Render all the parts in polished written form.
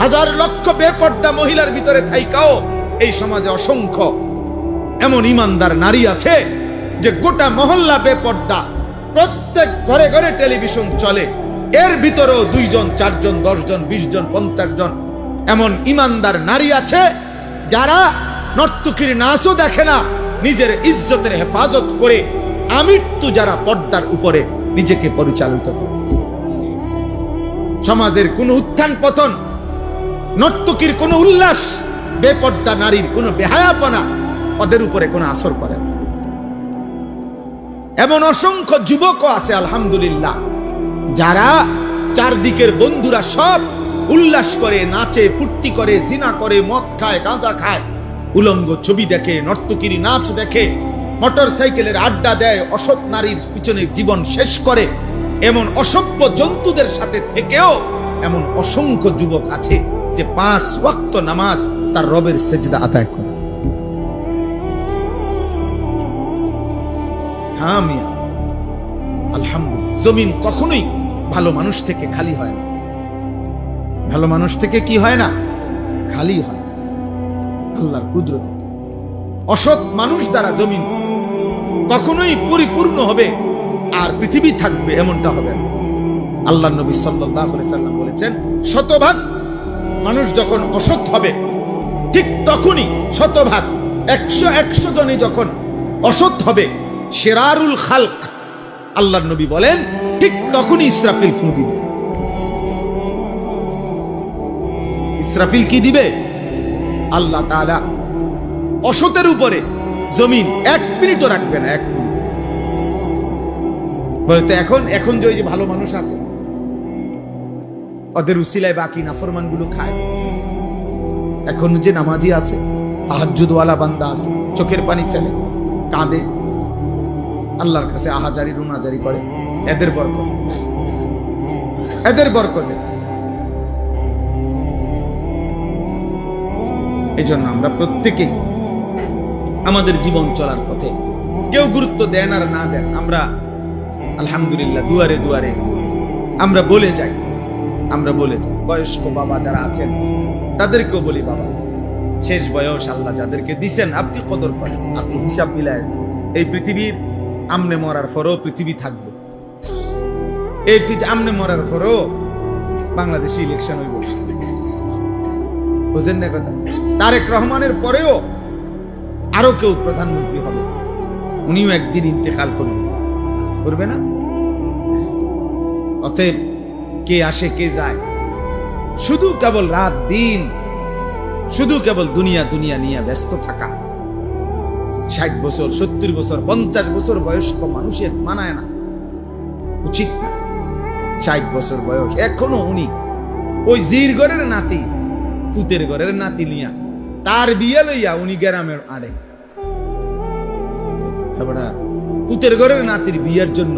হাজার লক্ষ বেপর্দা মহিলার ভিতরে থাইকাও এই সমাজে অসংখ্য এমন ইমানদার নারী আছে যে গোটা মহল্লা বেপর্দা, প্রত্যেক ঘরে ঘরে টেলিভিশন চলে, এর ভিতরেও 2 জন 4 জন 10 জন 20 জন 50 জন এমন ইমানদার নারী আছে যারা নর্তকীর নাচও দেখে না, নিজের ইজ্জতের হেফাজত করে আমৃত্যু যারা পর্দার উপরে নিজেকে পরিচালিত করে। সমাজের কোন উত্থান পতন, নর্তকীর কোন উল্লাস, বেপর্দা নারীর কোন বেহায়াপনা ওদের উপরে কোনো আসর করে না। এমন অসংখ্য যুবকও আছে আলহামদুলিল্লাহ যারা চারদিকের বন্ধুরা সব উল্লাস করে, নাচে, ফুর্তি করে, জিনা করে, মদ খায়, গাঁজা খায়, উলঙ্গ ছবি দেখে, নর্তকীর নাচ দেখে, মোটর সাইকেলের আড্ডা দেয়, অসৎ নারীর পিছনে জীবন শেষ করে, এমন অসভ্য জন্তুদের সাথে থেকেও এমন অসংখ্য যুবক আছে যে 5 ওয়াক্ত নামাজ তার রবের সেজদা আদায় করে। হ্যাঁ মিয়া, আলহামদুলিল্লাহ, জমিন কখনোই ভালো মানুষ থেকে খালি হয় না। ভালো মানুষ থেকে কি হয় না? খালি হয়। আল্লাহর কুদরত। অসৎ মানুষ দ্বারা জমিন কখনোই পরিপূর্ণ হবে আর পৃথিবী থাকবে এমনটা হবে না। আল্লাহর নবী সাল্লাল্লাহু আলাইহি সাল্লাম বলেছেন, শতভাগ মানুষ যখন অসৎ হবে ঠিক তখনই শতভাগ 100 জনই যখন অসৎ হবে, শিরারুল খালক, আল্লাহর নবী বলেন ঠিক তখনই ইসরাফিল ফু দিবে। ইসরাফিল কি দিবে? আল্লাহ তাআলা অসতের উপরে জমিন 1 মিনিটও রাখবে না। 1 মিনিট বলতে এখন যে ওই যে ভালো মানুষ আছে ওদের উসিলায় বাকি নাফরমান গুলো খায়। এখন যে নামাজি আছে, তাহাজ্জুদওয়ালা বান্দা আছে, চোখের পানি ফেলে, কাঁদে, আল্লাহর কাছে আহাজারি রুনাজারি করে, এদের বরকতে। এই জন্য আমরা প্রত্যেকেই আমাদের জীবন চলার পথে কেউ গুরুত্ব দেন আর না দেন, আমরা আলহামদুলিল্লাহ দুয়ারে দুয়ারে আমরা বলে যাই। বয়স্ক বাবা যারা আছেন তাদেরকেও বলি, বাবা শেষ বয়স আল্লাহ যাদেরকে দিছেন আপনি কদর করেন, আপনি হিসাব মিলায়। এই পৃথিবীর আমনে মরার পরও পৃথিবী থাকবে, এই আমনে মরার পরও বাংলাদেশে ইলেকশন হইব, বুঝেন না কথা? তারেক রহমানের পরেও আরো কেউ প্রধানমন্ত্রী হবে, উনিও একদিন ইন্তেকাল করবে না? অতএব কে আসে কে যায়, শুধু কেবল রাত দিন, শুধু কেবল দুনিয়া দুনিয়া নিয়ে ব্যস্ত থাকা। 60 বছর 70 বছর 50 বছর বয়স্ক মানুষের মানায় না, উচিত না। 60 বছর বয়স এখনো উনি ওই জির ঘরের নাতি, পুতের ঘরের নাতি নিয়া তার বিয়ে লইয়া উনি গ্রামের আরে পুতের ঘরের নাতির বিয়ের জন্য,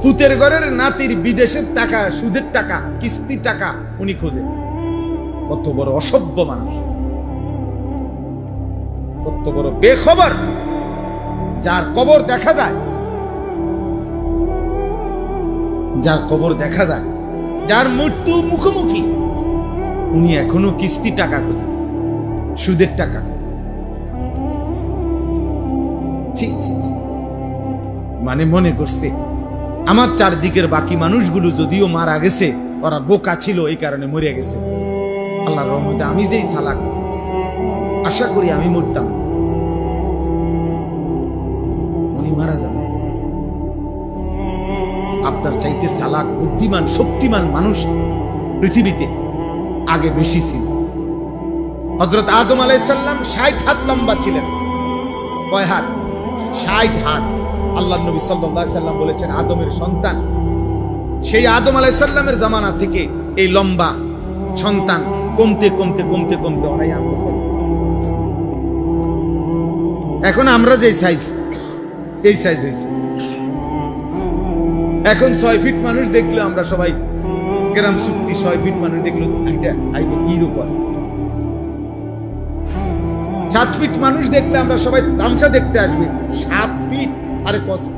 পুতের ঘরের নাতির বিদেশের টাকা, সুদের টাকা, কিস্তির টাকা উনি খোঁজে। কত বড় অসভ্য মানুষ, কত বড় বেখবর, যার কবর দেখা যায়, যার মৃত্যু মুখোমুখি, উনি এখনো কিস্তি টাকা খোঁজে, সুদের টাকা খোঁজে। মানে মনে করছে আমার চারদিকের বাকি মানুষগুলো যদিও মারা গেছে, ওরা বোকা ছিল এই কারণে মরে গেছে। আল্লাহর রহমতে আমি যেই চালাক, আশা করি আমি মরতাম, উনি মারা যাবে। আপনার চাইতে চালাক, বুদ্ধিমান, শক্তিমান মানুষ পৃথিবীতে আগে বেশি ছিল। হযরত আদম আলাইহিস সালাম 60 হাত লম্বা ছিলেন। কয় হাত? 60 হাত। আল্লাহর নবী সাল্লাল্লাহু আলাইহি সাল্লাম বলেছেন, আদমের সন্তান, সেই আদম আলাইহিস সালামের জামানা থেকে এই লম্বা সন্তান কমতে কমতে কমতে কমতে অনেক এখন আমরা যে সাইজ, এই সাইজ হয়েছে। এখন 6 ফিট মানুষ দেখলে আমরা সবাই গ্রাম চুক্তি, 6 ফিট মানুষ দেখলো আইবে কি রূপ। 7 ফিট মানুষ দেখলে আমরা সবাই তামসা দেখতে আসবে। 7 ফিট, আরে কষ্ট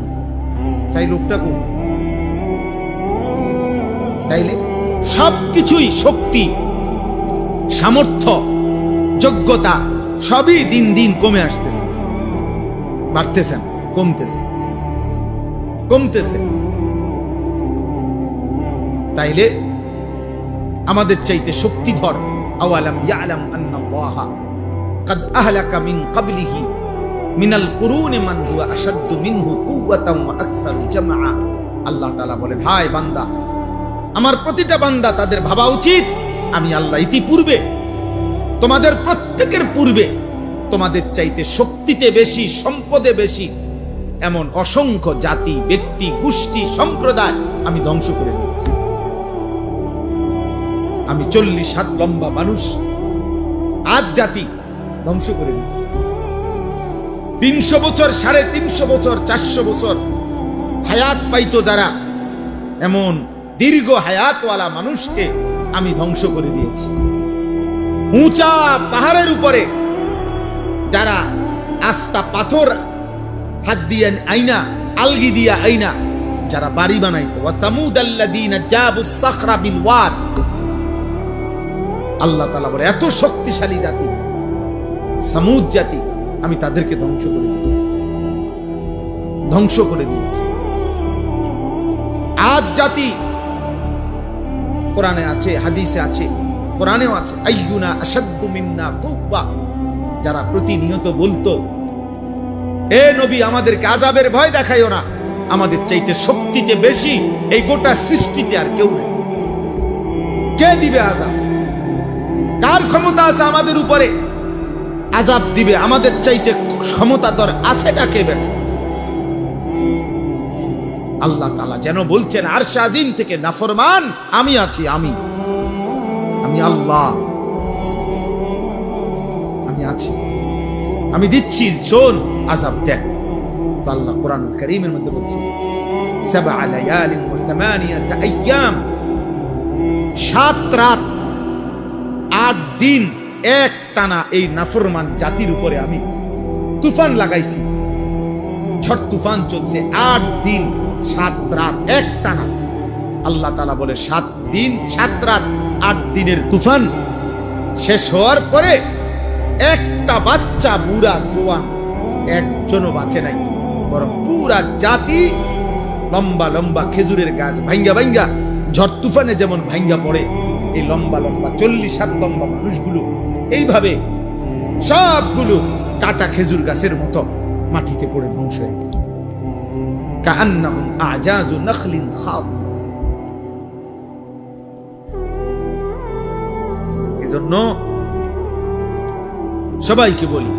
চাই লোকটা কম, তাইলে সবকিছুই, শক্তি, সামর্থ্য, যোগ্যতা সবই দিন দিন কমে আসতেছে, বাড়তেছে না, কমতেছে কমতেছে। তাইলে আমাদের চাইতে শক্তিধর, আওয়ালাম ইয়ালাম আন্নাল্লাহা কাদ আহলাকা মিন ক্বাবলিহি মিনাল কুরুনি মান হুয়া আশাদ্দু মিনহু কুওয়াতান ওয়া আকসারু জামআ। আল্লাহ তাআলা বলেন, হায় বান্দা, আমার প্রতিটা বান্দা তাদের ভাবা উচিত আমি আল্লাহ ইতিপূর্বে, তোমাদের প্রত্যেকের পূর্বে, তোমাদের চাইতে শক্তিতে বেশি, সম্পদে বেশি এমন অসংখ্য জাতি, ব্যক্তি, গোষ্ঠী, সম্প্রদায় আমি ধ্বংস করে দিয়েছি। আমি 40 হাত লম্বা মানুষ, আজ জাতি ধ্বংস করে দিয়েছি। 300 বছর, 350 বছর, 400 বছর হায়াত পাইতো যারা, এমন দীর্ঘ হায়াতওয়ালা মানুষকে আমি ধ্বংস করে দিয়েছি। উঁচা পাহাড়ের উপরে যারা আস্তা পাথর হাত দিয়ে আইনা, আলগি দিয়া আইনা যারা বাড়ি বানাইতো, ওয়া সামুদাল্লাযীনা জাবুস সাখরা বিল ওয়াদ। আল্লাহ তাআলা বলে, এত শক্তিশালী জাতি সামুদ জাতি, আমি তাদেরকে ধ্বংস করে দিয়েছি, ধ্বংস করে দিয়েছি। আদ জাতি, কোরআনে আছে, হাদিসে আছে, কোরআনেও আছে, আইয়ুনা আশাদ্দু মিন্না কুওয়া, যারা প্রতিনিয়ত বলতো, এ নবী আমাদেরকে আযাবের ভয় দেখাইও না, আমাদের চাইতে শক্তিতে বেশি এই গোটা সৃষ্টিতে আর কেউ নেই। কে দিবে আযাব? কার ক্ষমতা আছে আমাদের উপরে আযাব দিবে? আমাদের চাইতে ক্ষমতাধর আছেটা কে বেটা? আল্লাহ তাআলা যেন বলছেন আরশ আজিম থেকে, নাফরমান আমি আছি, আমি আল্লাহ, আমি আছি, আমি দিচ্ছি, শোন, আযাব দেখ। তো আল্লাহ কোরআন কারীমের মধ্যে বলছে, সাবআ লায়ালিন ওয়া সামানিয়াতা আইয়াম, 7 রাত 8 দিন এক টানা এই নাফরমান জাতির উপরে আমি তুফান লাগাইছি, ঝড় তুফান চলছে 8 দিন 7 রাত এক টানা। আল্লাহ তাআলা বলে 7 দিন 7 রাত 8 দিনের তুফান শেষ হওয়ার পরে একটা বাচ্চা, বুড়া, জওয়ান একজনও বাঁচে নাই, বরং পুরা জাতি লম্বা লম্বা খেজুরের গাছ ভাঙ্গা ভাঙ্গা ঝড় তুফানে যেমন ভাঙ্গা পড়ে, এই লম্বা লম্বা 40 হাত লম্বা মানুষগুলো এইভাবে সবগুলো কাটা খেজুর গাছের মতো মাটিতে পড়ে ধ্বংস হয়ে গেছে। কাআন্নাহুম আ'জাযু নাখলিন খাওয়া। এজন্য সবাইকে বলি,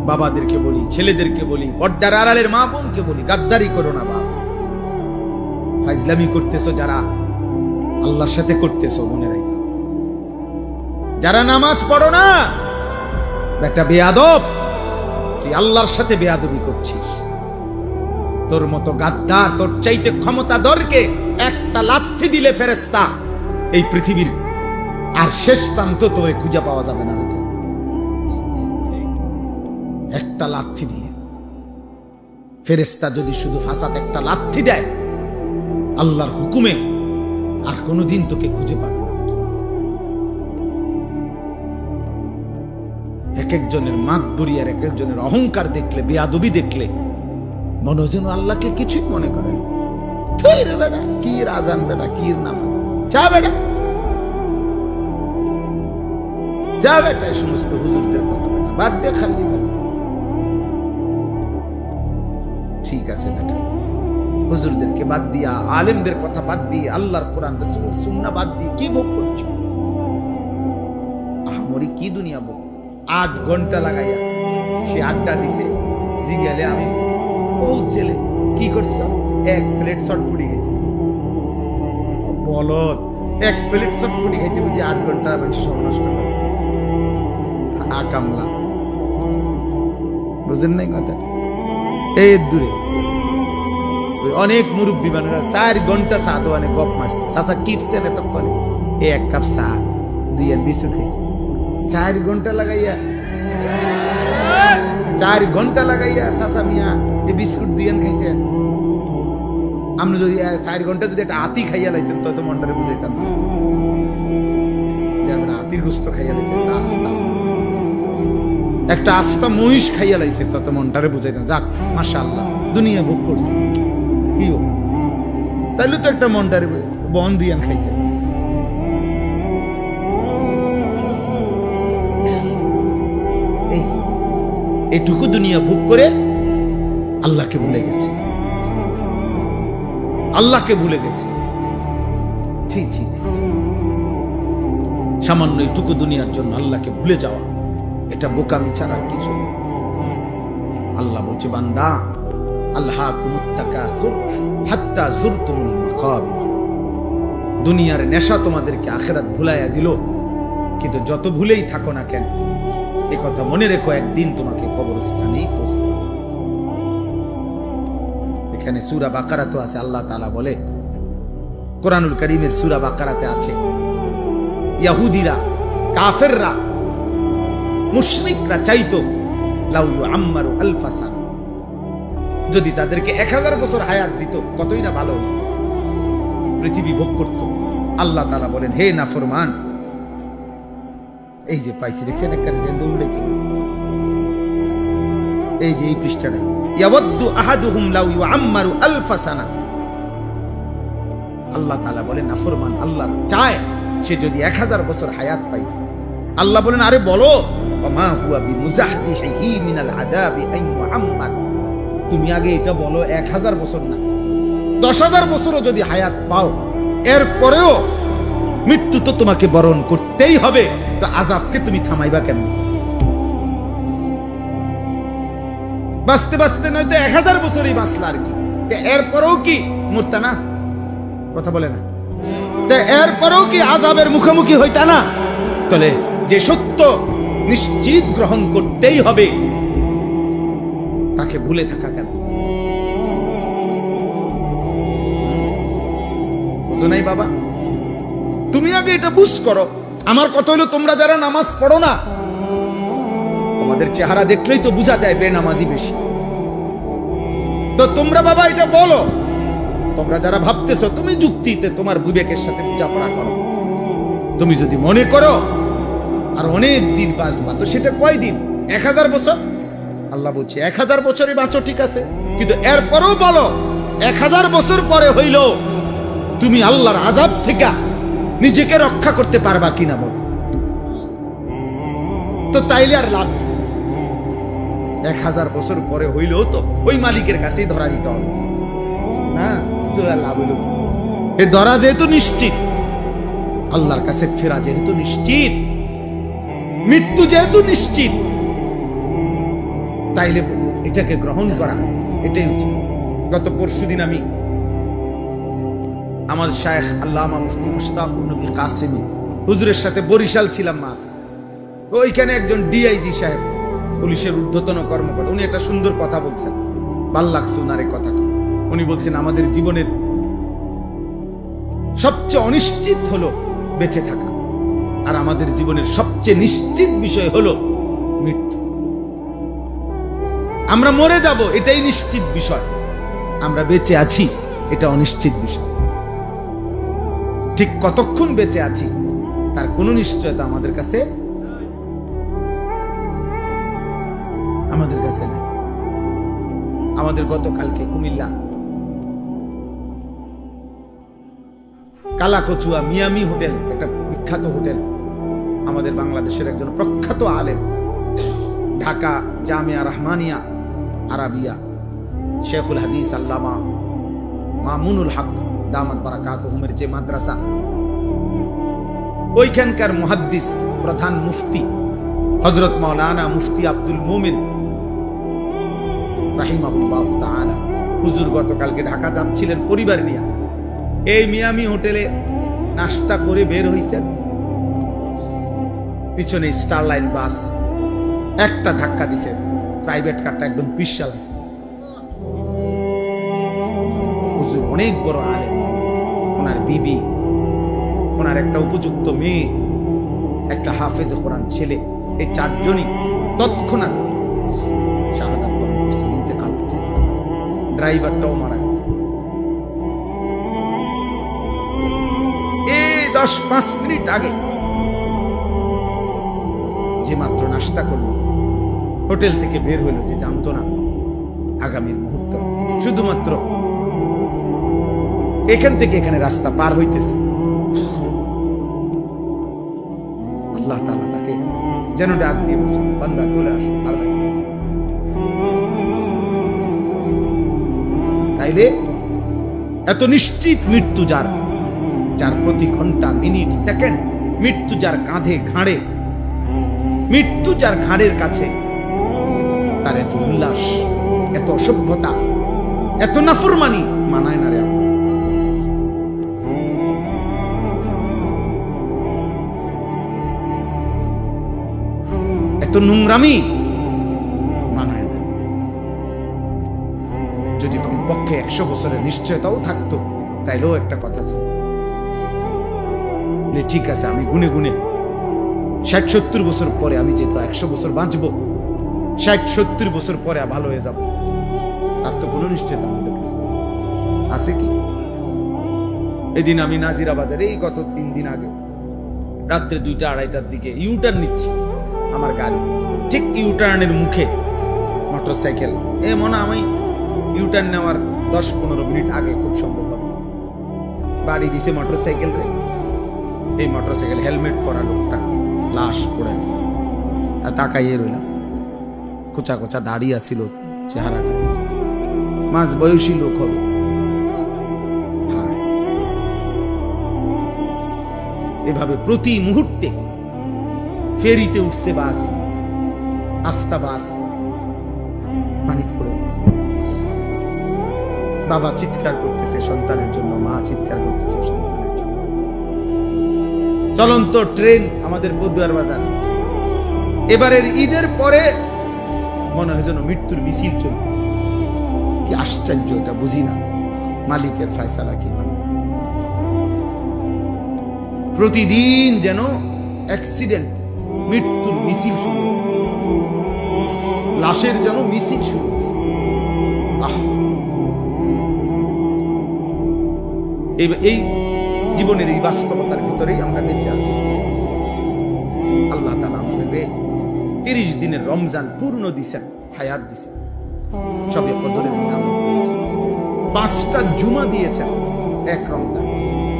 বাবাদেরকে বলি, ছেলেদেরকে বলি, পর্দার আড়ালের মা বোনকে বলি, গাদ্দারি করো না বাবা। ফাইজলামি করতেছো যারা, আল্লাহর সাথে করতেছো, মনে রাখো। যারা নামাজ পড়ো না, বেটা বেয়াদব, তুই আল্লাহর সাথে বেয়াদবি করছিস। তোর মতো গাদ্দার, তোর চাইতে ক্ষমতাধরকে একটা লাথি দিলে ফেরেশতা এই পৃথিবীর আর শেষ প্রান্ত তোরে খুঁজে পাওয়া যাবে না। একটা লাথি দিলে, ফেরেশতা যদি শুধু ফাসাদ একটা লাথি দেয় আল্লাহর হুকুমে, আর কোনোদিন তোকে খুঁজে পাবে না। এক একজনের মাতবুরি আর এক একজনের অহংকার দেখলে, বেয়াদবি দেখলে মনে যেন আল্লাহকে কিছুই মনে করে না। তুই রে বেটা, কি আজান বেটা, কি নামাজ, যা বেটা, যা বেটা, এই সমস্ত হুজুরদের কথা বেটা বাদ দে, খালি বেটা। ঠিক আছে বেটা, হুজুরদেরকে বাদ দিয়া, আলেমদের কথা বাদ দিয়ে, আল্লাহর কোরআন রাসূলের সুন্নাহ বাদ দিয়ে কি ভোগ করছো? আহামরি কি দুনিয়া ভোগ? 8 ঘন্টা লাগাইয়া সে আড্ডা দিছে, জিজ্ঞালে আমি ও ছেলে কি করছো? 1 প্লেট চটপটি খাইছে। বলদ, 1 প্লেট চটপটি খাইতে বুঝি 8 ঘন্টা সময় নষ্ট করে? আকামলা, বুঝেন নাই কথা? এই দূরে অনেক মুরব্বী মানুষরা 4 ঘন্টা চা দোকানে গপ মারছে, চাচা কিটছেন এতক্ষণে, 1 কাপ চা 2 বিস্কুট খাইছে। 4 ঘন্টা লাগাইয়া, 4 ঘন্টা লাগাইয়া চাচা মিয়া এই বিস্কুট 2 খাইছে। আমরা যদি 4 ঘন্টা যদি একটা হাতি খাইয়া লাইতেন তো মনটারে বুঝাইতাম না যে আমরা হাতির গোস্ত খাইয়া লাইছি, একটা আস্তা মহিষ খাইয়া লাইছে তত মনটারে বুঝাইতাম যাক মাশাআল্লাহ দুনিয়া ভোগ করছে কি হোক, তাইলে তো একটা মনটারে বন দিয়ান খাইছে। এইটুকু দুনিয়া ভোগ করে আল্লাহকে ভুলে গেছে, আল্লাহকে ভুলে গেছে। সামান্য এইটুকু দুনিয়ার জন্য আল্লাহকে ভুলে যাওয়া এটা বোকামি ছাড়া কিছু নেই। আল্লাহ বলছে বান্দা আল্লাহকুমুত তাকাসুর হাত্তা যুরতুমুল মাকাবির, দুনিয়ার নেশা তোমাদেরকে আখিরাত ভুলাইয়া দিল, কিন্তু যত ভুলেই থাকো না কেন এই কথা মনে রেখো একদিন তোমাকে কবরস্থানেই পৌঁছতে। এখানে সূরা বাকারা তো আছে, আল্লাহ তাআলা বলে কোরআনুল কারীমের সূরা বাকারাতে আছে ইহুদিরা কাফেররা মুশরিকরা চাইতো লাউ ইউআম্মারু আলফা সানা, যদি তাদেরকে 1000 বছর হায়াত দিত কতই না ভালো হতো, পৃথিবী ভোগ করত। আল্লাহ তাআলা বলেন হে নাফরমান, এই যে পাইছি দেখছেন একটা জেন্দ উড়েছে, এই যে এই পৃষ্ঠাটা ইয়াওয়াদ্দু আহাদুহুম লাউ ইউআম্মারু আলফা সানা। আল্লাহ তাআলা বলেন নাফরমান আল্লাহ চায় সে যদি 1000 বছর হায়াত পাইত। আল্লাহ বলেন আরে বলো ওমা হুয়া বিমুজাহজিহি মিনাল আযাবি আন ইউআম্মার, তুমি আগে এটা বলো 1000 বছর না 10,000 বছরও যদি হায়াত পাও এরপরেও মৃত্যু তো তোমাকে বরণ করতেই হবে, তো আযাবকে তুমি থামাইবা কেন? বাঁচতে বাঁচতে নয়তো 1000 বছরই বাঁচলা আর কি, এরপরেও কি মরতা না? কথা বলে না, এরপরেও কি আযাবের মুখোমুখি হইতা না? তাহলে যে সত্য নিশ্চিত গ্রহণ করতেই হবে তাকে ভুলে থাকা কেন? বুঝো নাই বাবা, তুমি আগে এটা বুঝ করো। আমার কথা হলো তোমরা যারা নামাজ পড়ো না, তোমাদের চেহারা দেখলেই তো বোঝা যায় বেনামাজি বেশি। তো তোমরা বাবা এটা বলো, তোমরা যারা ভাবতেছো তুমি যুক্তিতে তোমার বিবেকের সাথে বোঝাপড়া করো, তুমি যদি মনে করো আর অনেক দিন বাঁচবা তো সেটা কয়দিন? 1000 বছর? আল্লাহ বলছে 1000 বছরই বাঁচো ঠিক আছে, কিন্তু এরপরেও বলো 1000 বছর পরে হইল তুমি আল্লাহর আযাব থেকে নিজেকে রক্ষা করতে পারবা কিনা বল। তো তাইলে আর লাভ 1000 বছর পরে হইলেও তো ওই মালিকের কাছেই ধরা দিতে হবে না, তোরা লাভ হইল কি? এ ধরা যেহেতু নিশ্চিত, আল্লাহর কাছে ফেরা যেহেতু নিশ্চিত, মৃত্যু যেহেতু নিশ্চিত, তাইলে এটাকে গ্রহণ করা এটাই উচিত। গত পরশুদিন আমি আমার শায়েখ আল্লামা মুফতি মুশতাকুর নবী কাসেমী হুজুরের সাথে বরিশাল ছিলাম মাহফিল। ওইখানে একজন ডিআইজি সাহেব, পুলিশের ঊর্ধ্বতন কর্মকর্তা, উনি একটা সুন্দর কথা বলছেন, ভাল লাগছে ওনার এই কথাটা। উনি বলছেন আমাদের জীবনের সবচেয়ে অনিশ্চিত হলো বেঁচে থাকা, আর আমাদের জীবনের সবচেয়ে নিশ্চিত বিষয় হলো মৃত্যু। আমরা মরে যাব এটাই নিশ্চিত বিষয়, আমরা বেঁচে আছি এটা অনিশ্চিত বিষয়। ঠিক কতক্ষণ বেঁচে আছি তার কোনো নিশ্চয়তা আমাদের কাছে নাই। আমাদের গতকালকে কুমিল্লা কালাকচুয়া মিয়ামি হোটেল, একটা বিখ্যাত হোটেল, আমাদের বাংলাদেশের একজন প্রখ্যাত আলেম, ঢাকা জামিয়া রহমানিয়া আরাবিয়া শেখুল হাদিস আল্লামা মামুনুল হক দামাত বারাকাতুহুমের যে মাদ্রাসা, ওইখানকার মুহাদ্দিস প্রধান মুফতি হযরত মাওলানা মুফতি আব্দুল মুমিন রাহিমাহুল্লাহু তাআলা হুজুর গতকালকে ঢাকা যাচ্ছিলেন পরিবার নিয়ে, এই মিয়ামি হোটেলে নাস্তা করে বের হইছেন, পিছনে স্টারলাইন বাস একটা ধাক্কা দিছে, প্রাইভেট কারটা একদম পিছাল আছে। হুজুর অনেক বড় আলেম, ওনার বিবি, ওনার একটা উপযুক্ত মেয়ে, একটা হাফেজ কোরআন ছেলে, এই চারজনই তৎক্ষণাৎ শাহাদাত বরণ করছে, ইন্তেকাল করছে। ড্রাইভারটাও মারা গেছে। 10-5 মিনিট আগে যে মাত্র নাস্তা করলো, হোটেল থেকে বের হলো, যে জানতো না আগামীর মুহূর্ত শুধুমাত্র এখান থেকে এখানে রাস্তা পার হইতেছে, আল্লাহ তাআলা তাকে যেন ডাক দিয়ে বলছেন, বান্দা চলে আসো। আর তাইলে এত নিশ্চিত মৃত্যু যার, যার প্রতি ঘন্টা মিনিট সেকেন্ড মৃত্যু যার কাঁধে ঘাড়ে, মৃত্যু যার ঘাড়ের কাছে, তার এত উল্লাস, এত অসভ্যতা, এত নাফরমানি মানায় না রে আপনি। এত নোংরামি মানায় না। যদি কমপক্ষে 100 বছরের নিশ্চয়তাও থাকতো, তাইলেও একটা কথা ছিল যে ঠিক আছে, আমি গুনে গুনে 60-70 বছর পরে, আমি যেহেতু 100 বছর বাঁচবো, 60-70 বছর পরে ভালো হয়ে যাব, তার তো কোনো নিশ্চয়তা আমাদের কাছে আছে কি? এদিন আমি নাজিরা বাজারে, এই গত 3 দিন আগে রাত্রে 2টা-2:30টার দিকে ইউটার্ন নিচ্ছি, আমার গাড়ি ঠিক ইউটার্নের মুখে মোটরসাইকেল, মনে আমি ইউটার্ন নেওয়ার 10-15 মিনিট আগে খুব সম্ভব বাড়ি দিছে মোটরসাইকেল রে। এই মোটরসাইকেল হেলমেট পরা লোকটা লাশ পড়ে আছে, আর তাকাইয়ে রইলাম। কোচা কোচা দাড়ি আছিল চেহারাটা, মাঝ বয়সী লোক হবে। এভাবে প্রতি মুহূর্তে ফেরিতে উঠছে বাস, আস্তা বাস পানিতে পড়ে গেছে। বাবা চিৎকার করতেছে সন্তানের জন্য, মা চিৎকার করতেছে সন্তানের জন্য। চলন্ত ট্রেন আমাদের বদুয়ার বাজার, এবারের ঈদের পরে মনে হয় যেন মৃত্যুর মিছিল চলতেছে। কি আশ্চর্য, এটা বুঝি না মালিকের ফয়সালা কিভাবে। প্রতিদিন যেন অ্যাক্সিডেন্ট, মৃত্যুর মিছিল শুরু হয়েছে, লাশের যেন মিছিল শুরু হয়েছে। এই জীবনের এই বাস্তবতার ভিতরেই আমরা বেঁচে আছি। আল্লাহ তাআলা আমাদের 30 দিনের রমজান পূর্ণ দিয়েছেন, হায়াত দিয়েছেন, সবে কদরের নিয়ামত দিয়েছেন, 5টা জুমা দিয়েছেন এক রমজান,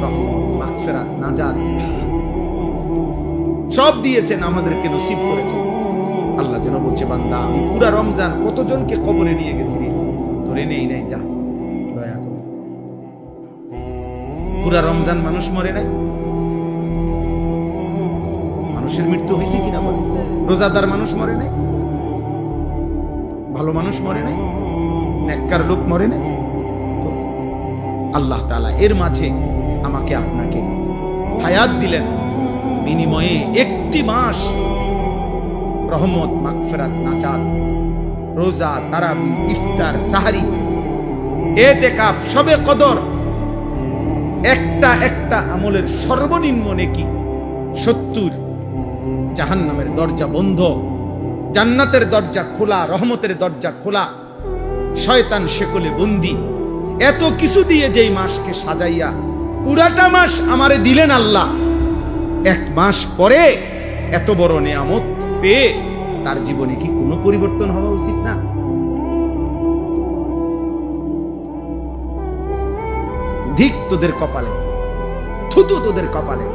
রহমত, মাগফিরাত, নাজাত সব দিয়েছেন, আমাদেরকে নসিব করেছেন। আল্লাহ যেন বলছে, বান্দা আমি পুরা রমজান কতজনকে কবরে নিয়ে গেছি রে, ধরে নেই নাই, যা দয়া করে। পুরা রমজান মানুষ মরে নাই, মানুষের মৃত্যু হয়েছে কিনা বলে? রোজাদার মানুষ মরে নাই, ভালো মানুষ মরে নাই, নেককার লোক মরে নাই। তো আল্লাহ তাআলা এর মাঝে আমাকে আপনাকে হায়াত দিলেন, বিনিময়ে 1টি মাস রহমত, মাগফিরাত, নাজাত, রোজা, তারাবি, ইফতার, সাহরি, ইতিকাফ, শবে কদর, একটা একটা আমলের সর্বনিম্ন নেকি 70। জাহান্নামের দরজা বন্ধ, জান্নাতের দরজা খোলা, রহমতের দরজা খোলা, শয়তান শেকলে বন্দী। এত কিছু দিয়ে যেই মাসকে সাজাইয়া পুরাটা মাস আমারে দিলেন আল্লাহ, 1 মাস পরে এত বড় নিয়ামত পেয়ে তার জীবনে কি কোনো পরিবর্তন হওয়া উচিত না? ধিক তোদের কপালে, থুতু তোদের কপালে।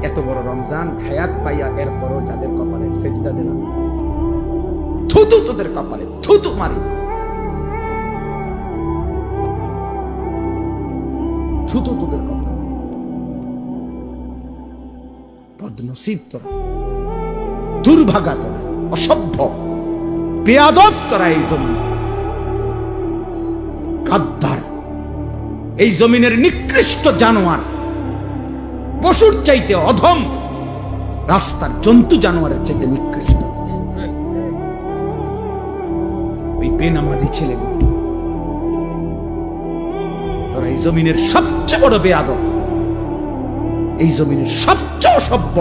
এত বড় রমজান হায়াত পাইয়া এরপরও যাদের কপালে সেজদা দিলাম, থুতু তোদের কপালে, থুতু মারি, থুতু তোদের কপালে। বদনসিব তোরা, দুর্ভাগা তোরা, অসভ্য বেয়াদব তোরা, এই জমিন গাদ্দার, এই জমিনের নিকৃষ্ট জানোয়ার, পশুর চাইতে অধম, রাস্তার জন্তু জানোয়ারের চাইতে নিকৃষ্ট। ওই বেনামাজি ছেলেগুলো, তোরা এই জমিনের সবচেয়ে বড় বেয়াদব, এই জমিনের সবচেয়ে অসভ্য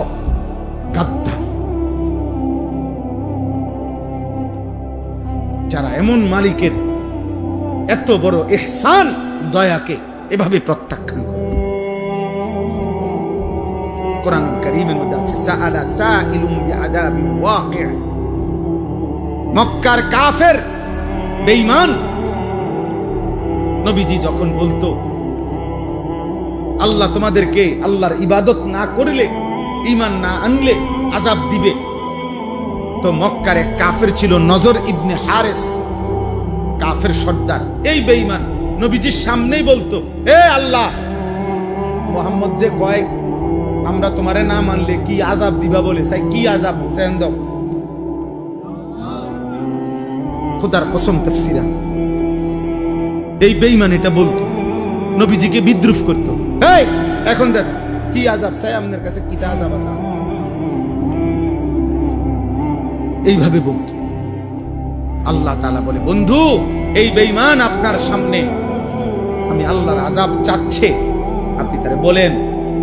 গাদ্দার, যারা এমন মালিকের এত বড় ইহসান, দয়াকে এভাবে প্রত্যাখ্যান করে। কোরআনুল কারীমের মধ্যে আছে সাআলা সাইলুম বিআযাবিন ওয়াকি'। মক্কার কাফের বেঈমান নবীজি যখন বলতো আল্লাহ তোমাদেরকে আল্লাহর ইবাদত না করলে, ঈমান না আনলে আযাব দিবে, তো মক্কার এক কাফের ছিল নজর ইবনে হারেস, কাফের সর্দার। এই বেঈমান নবীজির সামনেই বলতো, হে আল্লাহ, মুহাম্মদ যে কয় আমরা তোমারে না মানলে কি আযাব দিবা বলে, চাই কি আযাব চান দাও। খোদার কসম তাফসীরে আছে, এই বেঈমান এটা বলতো, নবীজিকে বিদ্রুপ করত। এই এখন দেখ কি আযাব চাই আপনার কাছে, কি আযাব আছে, এইভাবে বলতো। আল্লাহ তাআলা বলে, বন্ধু এই বেঈমান আপনার সামনে আমি আল্লাহর আযাব চাচ্ছে, আপনি তারে বলেন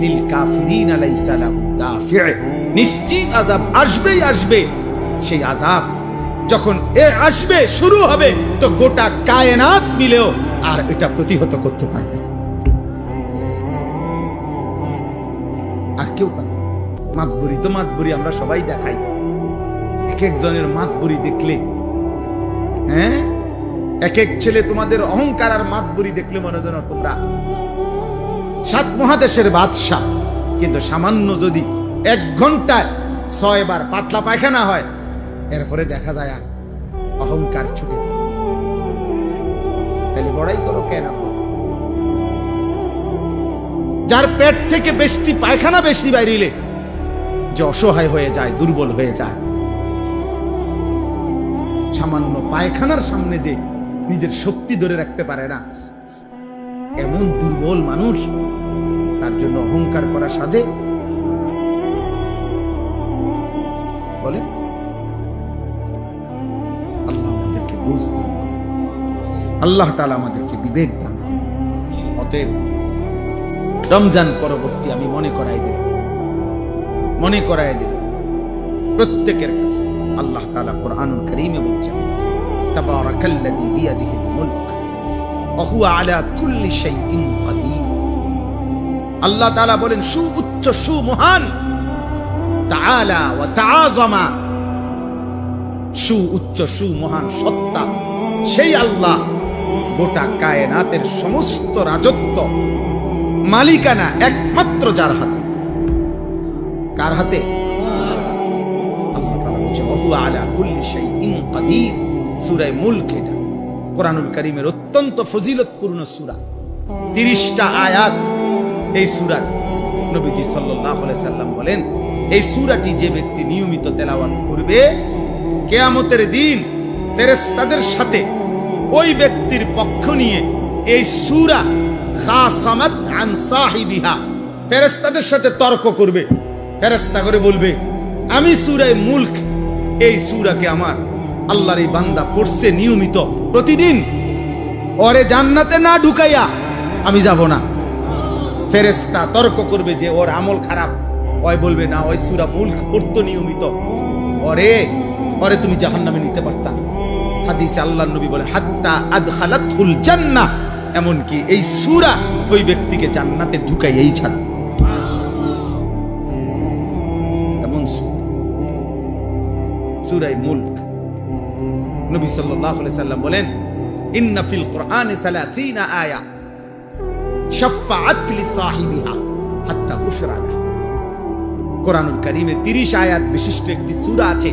লিল কাফিরিনা লাইসা লাহু দাফি', নিশ্চিত আযাব আসবেই আসবে। সেই আযাব যখন আসবে, শুরু হবে, তো গোটা কায়নাত মিলেও আর এটা প্রতিহত করতে পারবে আর কেউ পারবে। মাতবুরি তো মাতবুরি আমরা সবাই দেখাই, এক একজনের মাতবুরি দেখলে, হ্যাঁ, এক এক ছেলে তোমাদের অহংকার আর মাতবুরি দেখলে মনে যেন তোমরা 7 মহাদেশের বাদশা। কিন্তু সামান্য যদি 1 ঘন্টায় 6 বার পাতলা পায়খানা হয়, এরপরে দেখা যায় আর অহংকার ছুটে যায়। তাহলে বড়াই করো কেন? যার পেট থেকে বেশি পায়খানা বেশি বাইরিলে যে অসহায় হয়ে যায়, দুর্বল হয়ে যায়, সামান্য পায়খানার সামনে যে নিজের শক্তি ধরে রাখতে পারে না, এমন দুর্বল মানুষ, তার জন্য অহংকার করা সাজে? বলে আল্লাহ আমাদেরকে বুঝ দান করেন, আল্লাহ তাআলা আমাদেরকে বিবেক দান করেন। অতএব রমজান পরবর্তী আমি মনে করাই দিলাম প্রত্যেকের কাছে, আল্লাহ তাআলা কোরআনুল কারীমে বলছেন, তাবারাকাল্লাযী বিয়াদিহিল মুলক ওয়া হুয়া আলা কুল্লি শাইইন কাদির। আল্লাহ তাআলা বলেন, সুউচ্চ সুমহান, তাআলা ওয়া তাআযামা, সুউচ্চ সুমহান সত্তা সেই আল্লাহ, গোটা কায়নাতের সমস্ত রাজত্ব মালিকানা একমাত্র যার হাতে। কার হাতে? আল্লাহ তাআলা বলেন ওয়া হুয়া আলা কুল্লি শাইইন কাদির। সূরা মুলক, এটা কোরআনুল কারীমের অত্যন্ত ফজিলতপূর্ণ সূরা, 30টা আয়াত এই সূরার। নবীজি সাল্লাল্লাহু আলাইহি সাল্লাম বলেন, এই সূরাটি যে ব্যক্তি নিয়মিত তেলাওয়াত করবে, কিয়ামতের দিন ফেরেশতাদের সাথে ওই ব্যক্তির পক্ষ নিয়ে এই সূরা খাসামাত আন সাহিবিহা, ফেরেশতাদের সাথে তর্ক করবে। ফেরেশতা করে বলবে, আমি সূরা মুলক, এই সূরাকে আমার আল্লাহর এই বান্দা পড়ছে নিয়মিত প্রতিদিন, ওরে জান্নাতে না ঢুকাইয়া আমি যাব না। ফেরেশতা তর্ক করবে যে ওর আমল খারাপ, ওই বলবে না, ওই সূরা মুলক পড়তো নিয়মিত, ওরে তুমি জাহান্নামে নিতে পারতা। হাদিসে আল্লাহর নবী বলেন, হাত্তা আদখালাতুল জান্নাহ, এমন কি এই সূরা ওই ব্যক্তিকে জান্নাতে ঢুকাইয়াই ছাড়ে। এমন সূরা মুলক। নবী সাল্লাল্লাহু আলাইহি সাল্লাম বলেন, ইন্না ফিল কুরআনি 30 আয়া শাফাআত লিসাহিবিহা হাত্তা গুফরা লাহু। কোরআনুল কারীমে 30 আয়াত বিশিষ্ট একটি সূরা আছে,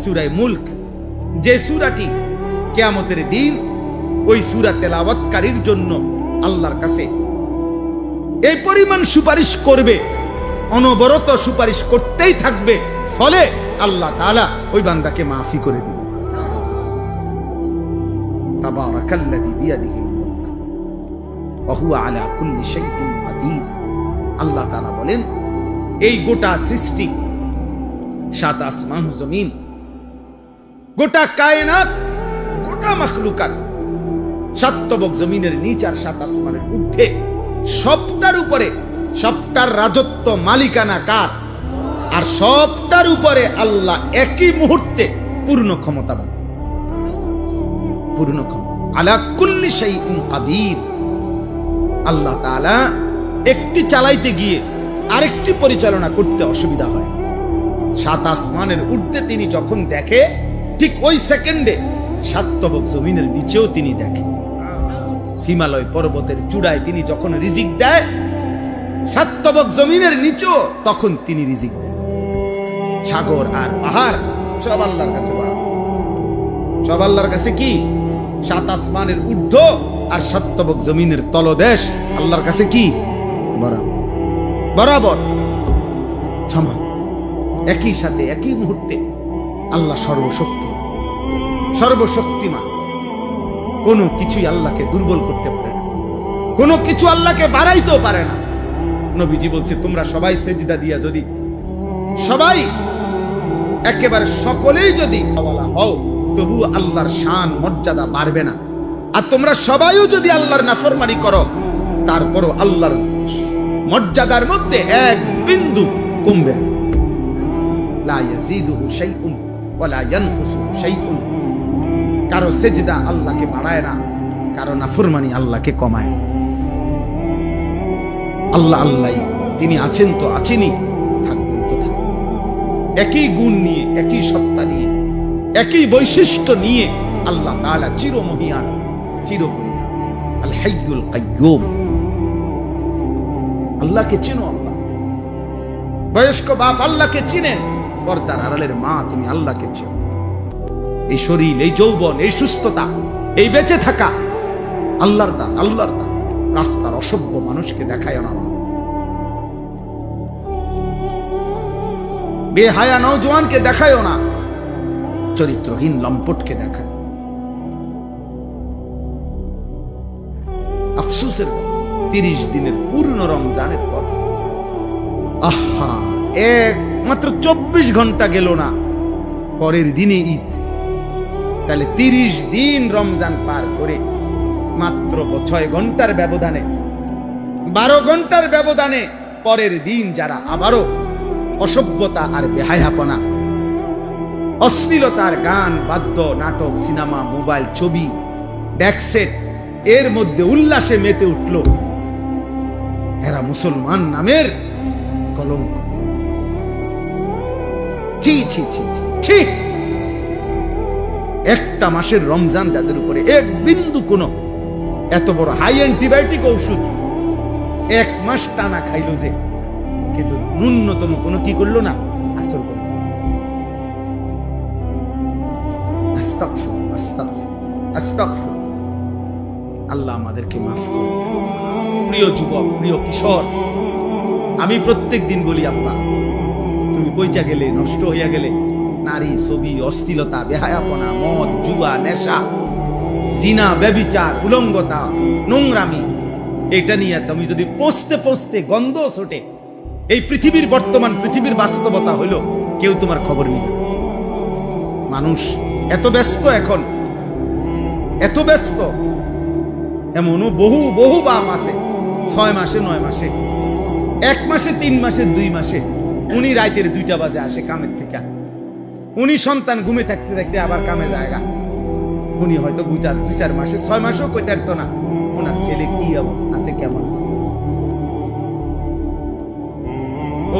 সূরা মুলক, যে সূরাটি কিয়ামতের দিন ওই সূরা তেলাওয়াতকারীর জন্য আল্লাহর কাছে এই পরিমাণ সুপারিশ করবে, অনবরত সুপারিশ করতেই থাকবে, ফলে আল্লাহ তাআলা ওই বান্দাকে মাফি করে দিবেন। তাবারাকাল্লাযী বিয়াদিহিল মুলক ওয়া হুয়া আলা কুল্লি শাইইন কাদির। আল্লাহ তাআলা বলেন, এই গোটা সৃষ্টি, 7 আসমান ও জমিন, গোটা কায়নাত, গোটা মাখলুকাত, 7 তবক জমিনের নিচ আর 7 আসমানের ঊর্ধ্বে, সবটার উপরে, সবটার রাজত্ব মালিকানা কার? আর সবটার উপরে আল্লাহ একই মুহূর্তে পূর্ণ ক্ষমতাবান, পূর্ণ ক্ষমতা। আলা কুল্লি শাইইন কাদির। আল্লাহ তাআলা একটি চালাইতে গিয়ে আরেকটি পরিচালনা করতে অসুবিধা হয়। 7 আসমানের ঊর্ধ্বে তিনি যখন দেখে, ঠিক ওই সেকেন্ডে 7 তবক জমিনের নিচেও তিনি দেখে। হিমালয় পর্বতের চূড়ায় তিনি যখন রিজিক দেয়, 7 তবক জমিনের নিচেও তখন তিনি রিজিক দেন। সাগর আর পাহাড় সব আল্লাহর কাছে বরাবর, সব আল্লাহর কাছে কি? 7 আসমানের ঊর্ধ্ব আর 7 তবক জমিনের তলদেশ আল্লাহর কাছে কি? বরাবর, বরাবর সমান। একই সাথে একই মুহূর্তে আল্লাহ সর্বশক্তিমান, সর্বশক্তিমান। কোনো কিছুই আল্লাহকে দুর্বল করতে পারে না, কোনো কিছু আল্লাহকে বাড়াইতেও পারে না। নবীজি বলছে, তোমরা সবাই সেজদা দিয়া যদি সবাই একেবারে সকলেই যদি আওয়ালা হও, তবু আল্লাহর শান মর্যাদা বাড়বে না। আর তোমরা সবাইও যদি আল্লাহর নাফরমানি করো, তারপরও আল্লাহর মর্যাদার মধ্যে এক বিন্দু কমবে না। লা ইয়াজিদুহু শাইউন ওয়া লা ইয়ানকুসুহু শাইউন। কারো সেজদা আল্লাহকে বাড়ায় না, কারো নাফরমানি আল্লাহকে কমায়। আল্লাহ আল্লাহই, তিনি আছেন তো আছেনই, থাকবেন তো থাকবেন। একই গুণ নিয়ে, একই সত্তা নিয়ে, একই বৈশিষ্ট্য নিয়ে আল্লাহ তাআলা চিরমহিয়ান, চিরমহিয়ান, আল হাইয়ুল কাইয়্যুম। আল্লাহকে চিনো। আল্লাহ বয়স্ক বাপ আল্লাহকে চিনেন, পর্দার আড়ালের মা তুমি আল্লাহকে চিনো। এই শরীর, এই যৌবন, এই সুস্থতা, এই বেঁচে থাকা আল্লাহর দান, আল্লাহর দান। রাস্তার অসভ্য মানুষকে দেখায় না, বেহায়া নওজোয়ানকে দেখায় না, চরিত্রহীন লম্পটকে দেখায়। আফসোসের 30 দিনের পূর্ণ রমজানের পর, আহা, মাত্র 24 ঘন্টা গেল না, পরের দিনে ঈদ। তাহলে 30 দিন রমজান পার করে মাত্র 6 ঘন্টার ব্যবধানে, 12 ঘন্টার ব্যবধানে পরের দিন যারা আবারও অসভ্যতা আর বেহায়াপনা, অশ্লীলতার গান, বাদ্য, নাটক, সিনেমা, মোবাইল, ছবি, ব্যাকসেট এর মধ্যে উল্লাসে মেতে উঠল, এরা মুসলমান নামের কলঙ্ক। ছি ছি ছি ছি। একটা মাসের রমজান যাদের উপরে এক বিন্দু কোনো এত বড় হাই অ্যান্টিবায়োটিক ঔষধ 1 মাস টানা খাইল যে, কিন্তু ন্যূনতম কোনো কি করলো না, আসর করল। আস্তাগফির, আস্তাগফির, আস্তাগফির। আল্লাহ আমাদেরকে মাফ করুন। প্রিয় যুবক, প্রিয় কিশোর, আমি প্রত্যেক দিন বলি, আব্বা তুমি কইচা গেলে, নষ্ট হইয়া গেলে, নারী, ছবি, অশ্লীলতা, বেহায়াপনা, মদ, জুয়া, নেশা, জিনা, ব্যভিচার, উলঙ্গতা, নোংরামি, এটা নিয়ে তুমি যদি পৌঁছতে পৌঁছতে গন্ধ ছোটে, এই পৃথিবীর বর্তমান পৃথিবীর বাস্তবতা হইল, কেউ তোমার খবর নিবে না। মানুষ এত ব্যস্ত, এখন এত ব্যস্ত, এমনও বহু বহু বাপ আছে 6 মাসে 9 মাসে, 1 মাসে 3 মাসে 2 মাসে, উনি রাতের 2টা বাজে আসে কামের থেকে, উনি সন্তান ঘুমে থাকতে থাকতে আবার কামে জায়গা, উনি হয়তো 2-4 মাসে 6 মাসেও কইতে পারতো না ওনার ছেলে কি আছে, কেমন আছে।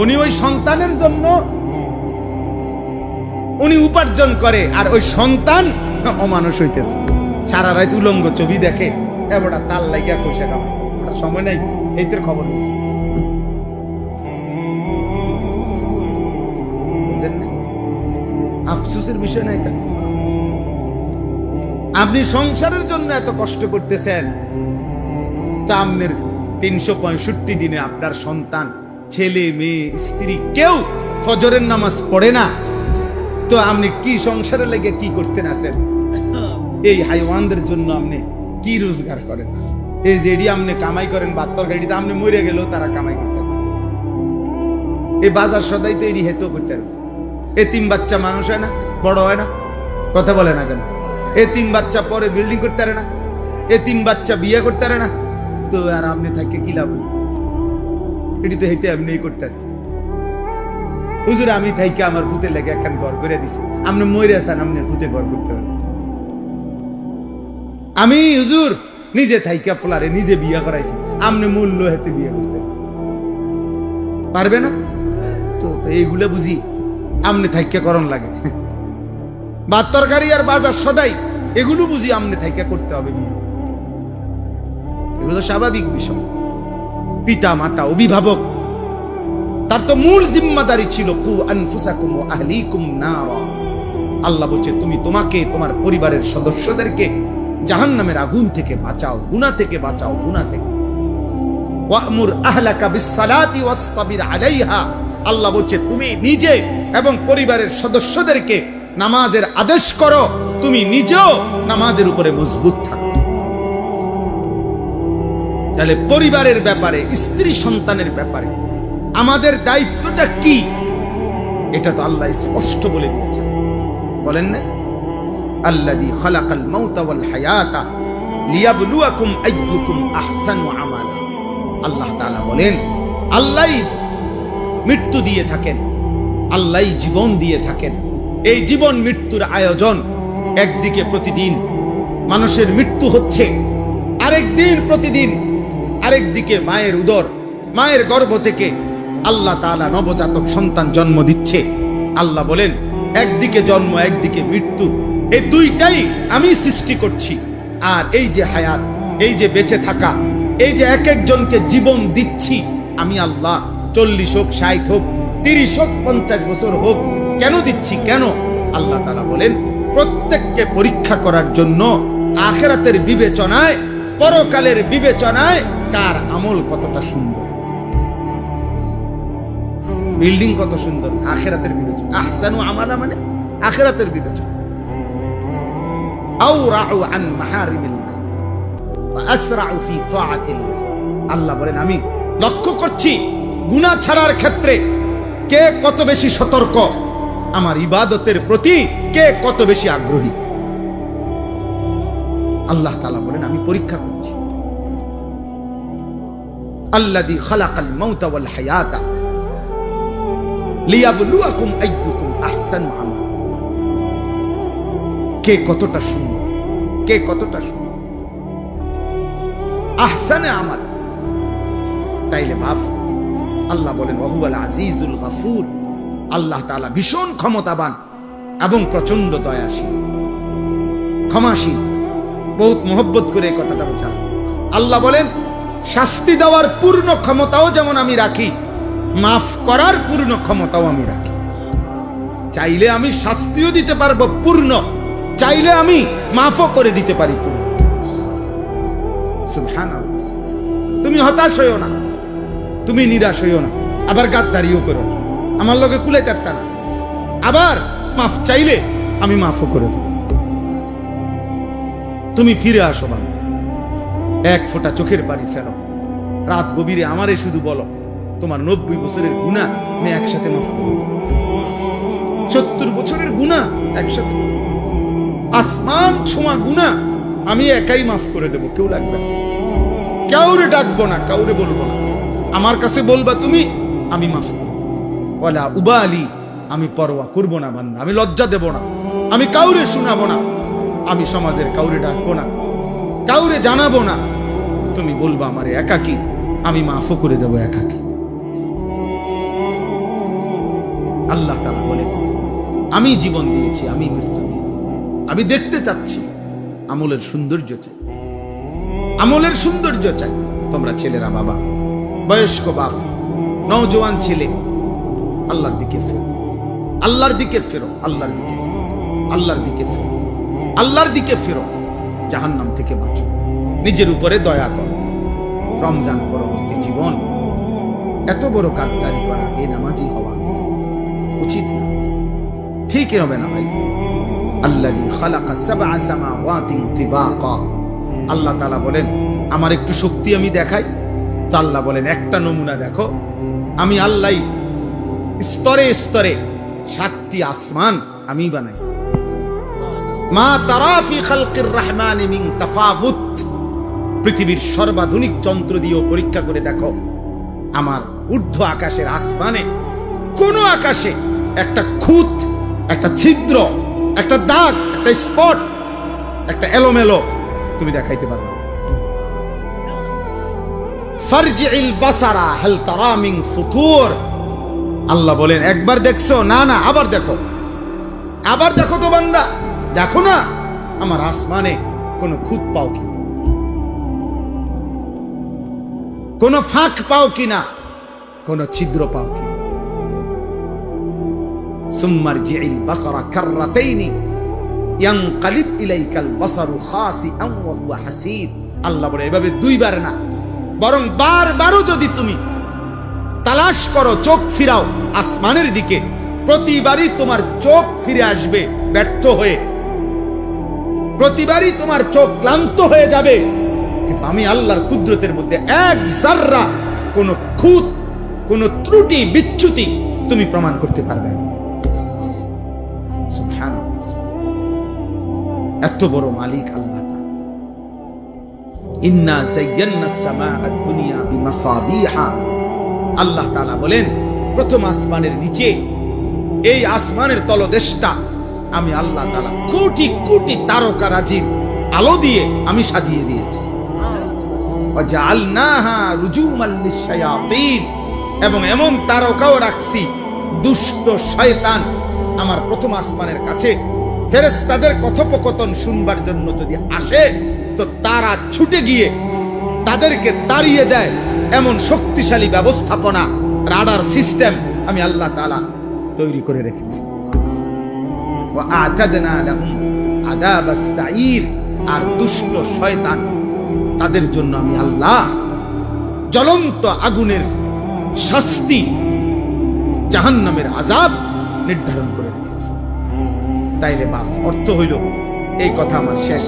উনি ওই সন্তানের জন্য উনি উপার্জন করে, আর ওই সন্তান অমানুষ হইতেছে, সারা রাত উলঙ্গ ছবি দেখে, এবারটা তাল লাগিয়া পয়সা কামায়, আর সময় নাই এইটার খবর নেই। আফসোসের বিষয় না এটা। আপনি সংসারের জন্য এত কষ্ট করতেছেন, তা আপনার 365 দিনে আপনার সন্তান, ছেলে, মেয়ে, স্ত্রী কেউ ফজরের নামাজ পড়ে না, তো আপনি কি সংসারে লেগে কি করতেন আছেন? এই হাইওয়ানদের জন্য আপনি কি রোজগার করেন? এই যেডি আপনি কামাই করেন, বাত্তর গাড়িতে আপনি মরে গেলেও তারা কামাই করতে পারে। এই বাজার সদাই তো এডি হেতেও করতে পারবে। এতিম বাচ্চা মানুষ হয় না, বড় হয় না, কথা বলে না কেন? এতিম বাচ্চা পরে বিল্ডিং করতে পারে না, এতিম বাচ্চা বিয়ে করতে পারে না, তো আর আপনি থাকে কি লাভ? এটি তো হেতে এমনি করতে পারছি। হুজুর আমি থাইকে আমার ভূতে লেগে একখান ঘর করে দিছি, আপনি মরে আছেন, আপনি ভূতে ঘর করতে পারেন। আমি হুজুর নিজে থাইকা ফোলারে নিজে বিয়ে করাইছি, আপনি মূল্য হেতে বিয়ে করতে। পারবে না তো এইগুলো বুঝি আমনে থাইকা করণ লাগে। ভাত তরকারি আর বাজার সদাই এগুলো বুঝি আমনে থাইকা করতে হবে। এগুলো স্বাভাবিক বিষয়। পিতা মাতা অভিভাবক তার তো মূল জিম্মাদারি ছিল কু আনফুসাকুম ওয়া আহলিকুম নারা। আল্লাহ বলছে তুমি তোমাকে তোমার পরিবারের সদস্যদেরকে জাহান্নামের আগুন থেকে বাঁচাও, গুনাহ থেকে বাঁচাও, গুনাহ থেকে। ওয়া'মুর আহলাকা বিস-সালাতি ওয়াসতাবির আলাইহা। আল্লাহ বলছে তুমি নিজে এবং পরিবারের সদস্যদেরকে নামাজের আদেশ করো, তুমি নিজেও নামাজের উপরে মজবুত থাকো। তাহলে পরিবারের ব্যাপারে, স্ত্রী সন্তানের ব্যাপারে আমাদের দায়িত্বটা কি, এটা তো আল্লাহ স্পষ্ট বলে দিয়েছেন। বলেন না, আল্লাযী খালাকাল মাউতা ওয়াল হায়াতা লিয়াবলুয়াকুম আইয়ুকুম আহসানু আমালা। আল্লাহ তাআলা বলেন আল্লাহই মৃত্যু দিয়ে থাকেন, আল্লাহই জীবন দিয়ে থাকেন। এই জীবন মৃত্যুর আয়োজন, একদিকে প্রতিদিন মানুষের মৃত্যু হচ্ছে, আরেকদিন প্রতিদিন আরেকদিকে মায়ের উদর, মায়ের গর্ভ থেকে আল্লাহ তাআলা নবজাতক সন্তান জন্ম দিচ্ছে। আল্লাহ বলেন একদিকে জন্ম একদিকে মৃত্যু, এই দুইটাই আমি সৃষ্টি করছি। আর এই যে হায়াত, এই যে বেঁচে থাকা, এই যে এক একজনকে জীবন দিচ্ছি আমি আল্লাহ, 40 হোক, 60 হোক, 30 হোক, 50 বছর হোক, কেন দিচ্ছি? কেন? আল্লাহ তাআলা বলেন প্রত্যেককে পরীক্ষা করার জন্য, আখিরাতের বিবেচনায়, পরকালের বিবেচনায় কার আমল কতটা সুন্দর, বিল্ডিং কত সুন্দর, আখিরাতের বিবেচনা। আহসানু আমালা মানে আখিরাতের বিবেচনা। আওরাউ আন মাহারিমিল্লাহ ওয়া আসরাউ ফি তাআতিল্লাহ। আল্লাহ বলেন আমি লক্ষ্য করছি গুনাহ ছাড়ার ক্ষেত্রে কে কত বেশি সতর্ক, আমার ইবাদতের প্রতি কে কত বেশি আগ্রহী। আল্লাহ তাআলা বলেন আমি পরীক্ষা করছি। আল্লাযী খালাকাল মাউতা ওয়াল হায়াতা লিয়াবলুয়াকুম আইয়ুকুম আহসানু আমালা। কে কতটা সুন্দর, কে কতটা সুন্দর, আহসানে আমাল। তাইলে বাপ আল্লাহ বলেন ওয়াহুয়াল আজিজুল গফুর। আল্লাহ তাআলা ভীষণ ক্ষমতাবান এবং প্রচন্ড দয়াশীল, ক্ষমাশীল। বহুত মোহব্বত করে এই কথাটা বোঝান। আল্লাহ বলেন শাস্তি দেওয়ার পূর্ণ ক্ষমতাও যেমন আমি রাখি, মাফ করার পূর্ণ ক্ষমতাও আমি রাখি। চাইলে আমি শাস্তিও দিতে পারবো পূর্ণ, চাইলে আমি মাফও করে দিতে পারি পূর্ণ। সুবহানাল্লাহ। তুমি হতাশ হইও না, তুমি নিরাশ হইও না, আবার গাদ্দারিও করো না, আমার লগে কুলাইতে পারতা না। আবার মাফ চাইলে আমি মাফও করে দেব। তুমি ফিরে আসো বাবা, এক ফোঁটা চোখের পানি ফেলো, রাত গভীরে আমারে শুধু বলো তোমার 90 বছরের গুনাহ আমি একসাথে মাফ করব, 70 বছরের গুনাহ একসাথে, আসমান ছোঁয়া গুনাহ আমি একাই মাফ করে দেব, কেউ লাগবে না, কাউরে ডাকবো না, কাউরে বলবো না, আমার কাছে বলবা তুমি, আমি মাফ করে দেব। ওয়ালা উবালি, আমি পরোয়া করবো না বান্দা, আমি লজ্জা দেব না, আমি কাউরে শোনাবো না, আমি সমাজের কাউরে ডাকবো না, কাউরে জানাবো না, তুমি বলবা আমারে একাকী, আমি মাফও করে দেব একাকী। আল্লাহ তাআলা বলেন আমি জীবন দিয়েছি, আমি মৃত্যু দিয়েছি, আমি দেখতে চাচ্ছি আমলের সৌন্দর্য চাই, আমলের সৌন্দর্য চাই। তোমরা ছেলেরা, বাবা, বয়স্ক বাপ, নওজোয়ান ছেলে, আল্লাহর দিকে ফেরো, আল্লাহর দিকে ফেরো, আল্লাহর দিকে ফেরো, আল্লাহর দিকে ফেরো, আল্লাহর দিকে ফেরো। জাহান্নাম থেকে বাঁচো, নিজের উপরে দয়া করো। রমজান পরবর্তী জীবন এত বড় গাদ্দারি করা, বেনামাজি হওয়া উচিত না, ঠিক হবে না ভাই। আল্লাযী খালাকা সাবআ সামাওয়াতিন তিবাকা। আল্লাহ তাআলা বলেন আমার একটু শক্তি আমি দেখাই তো। আল্লাহ বলেন একটা নমুনা দেখো, আমি আল্লাহ স্তরে স্তরে 7টি আসমান আমি বানাইছি। মা তারা ফি খালকির রহমানি মিন তাফাউত। পৃথিবীর সর্বাধুনিক যন্ত্র দিয়ে পরীক্ষা করে দেখো, আমার ঊর্ধ্ব আকাশের আসমানে কোন আকাশে একটা খুঁত, একটা ছিদ্র, একটা দাগ, একটা স্পট, একটা এলোমেলো তুমি দেখাইতে পারবে না। ফারজিল বাসারা হাল তারা মিন ফুতুর। আল্লাহ বলেন একবার দেখছো? না না, আবার দেখো, আবার দেখো তো বান্দা, দেখো না আমার আসমানে কোনো খুঁত পাও কি, কোনো ফাঁক পাও কিনা, কোনো ছিদ্র পাও কি। সুম্মারজিল বাসারা কাররাতাইনি ইয়ানকালিব ইলাইকাল বাসারু খাসিআন ওয়া হুয়া হাসীদ। আল্লাহ বলে এভাবে দুইবার না, বরং বারবারও যদি তুমি তালাশ করো, চোখ ফিরাও আসমানের দিকে, প্রতিবারই তোমার চোখ ফিরে আসবে ব্যর্থ হয়ে, প্রতিবারই তোমার চোখ ক্লান্ত হয়ে যাবে, কিন্তু আমি আল্লাহর কুদরতের মধ্যে এক জাররা কোন খুঁত, কোন ত্রুটি বিচ্যুতি তুমি প্রমাণ করতে পারবে না। সুবহানাল্লাহ, এত বড় মালিক আল্লাহ তাআলা। ইন্না যায়্যানাস সামাআদ দুনিয়া বিমাসাবিহা। আল্লাহ তাআলা বলেন প্রথম আসমানের নিচে, এই আসমানের তলদেশটা আমি আল্লাহ তাআলা কোটি কোটি তারকারাজির আলো দিয়ে আমি সাজিয়ে দিয়েছি। ওয়াজআলনাহা রুজুমান লিশ-শায়াতিন, এবং এমন তারকাও রাখছি দুষ্ট শয়তান আমার প্রথম আসমানের কাছে ফেরেশতাদের কথোপকথন শুনবার জন্য যদি আসে, তো তারা ছুটে গিয়ে তাদেরকে তাড়িয়ে দেয়, এমন শক্তিশালী ব্যবস্থাপনা, রাডার সিস্টেম আমি আল্লাহ তাআলা তৈরি করে রেখেছি। ওয়া আ'তাদনা লাহুম আযাবাস সাঈর, আর দুষ্ট শয়তান তাদের জন্য আমি আল্লাহ জ্বলন্ত আগুনের শাস্তি, জাহান্নামের আযাব নির্ধারণ করে রেখেছি। তাইলে বাপ, অর্থ হইল এই কথা আমার শেষ।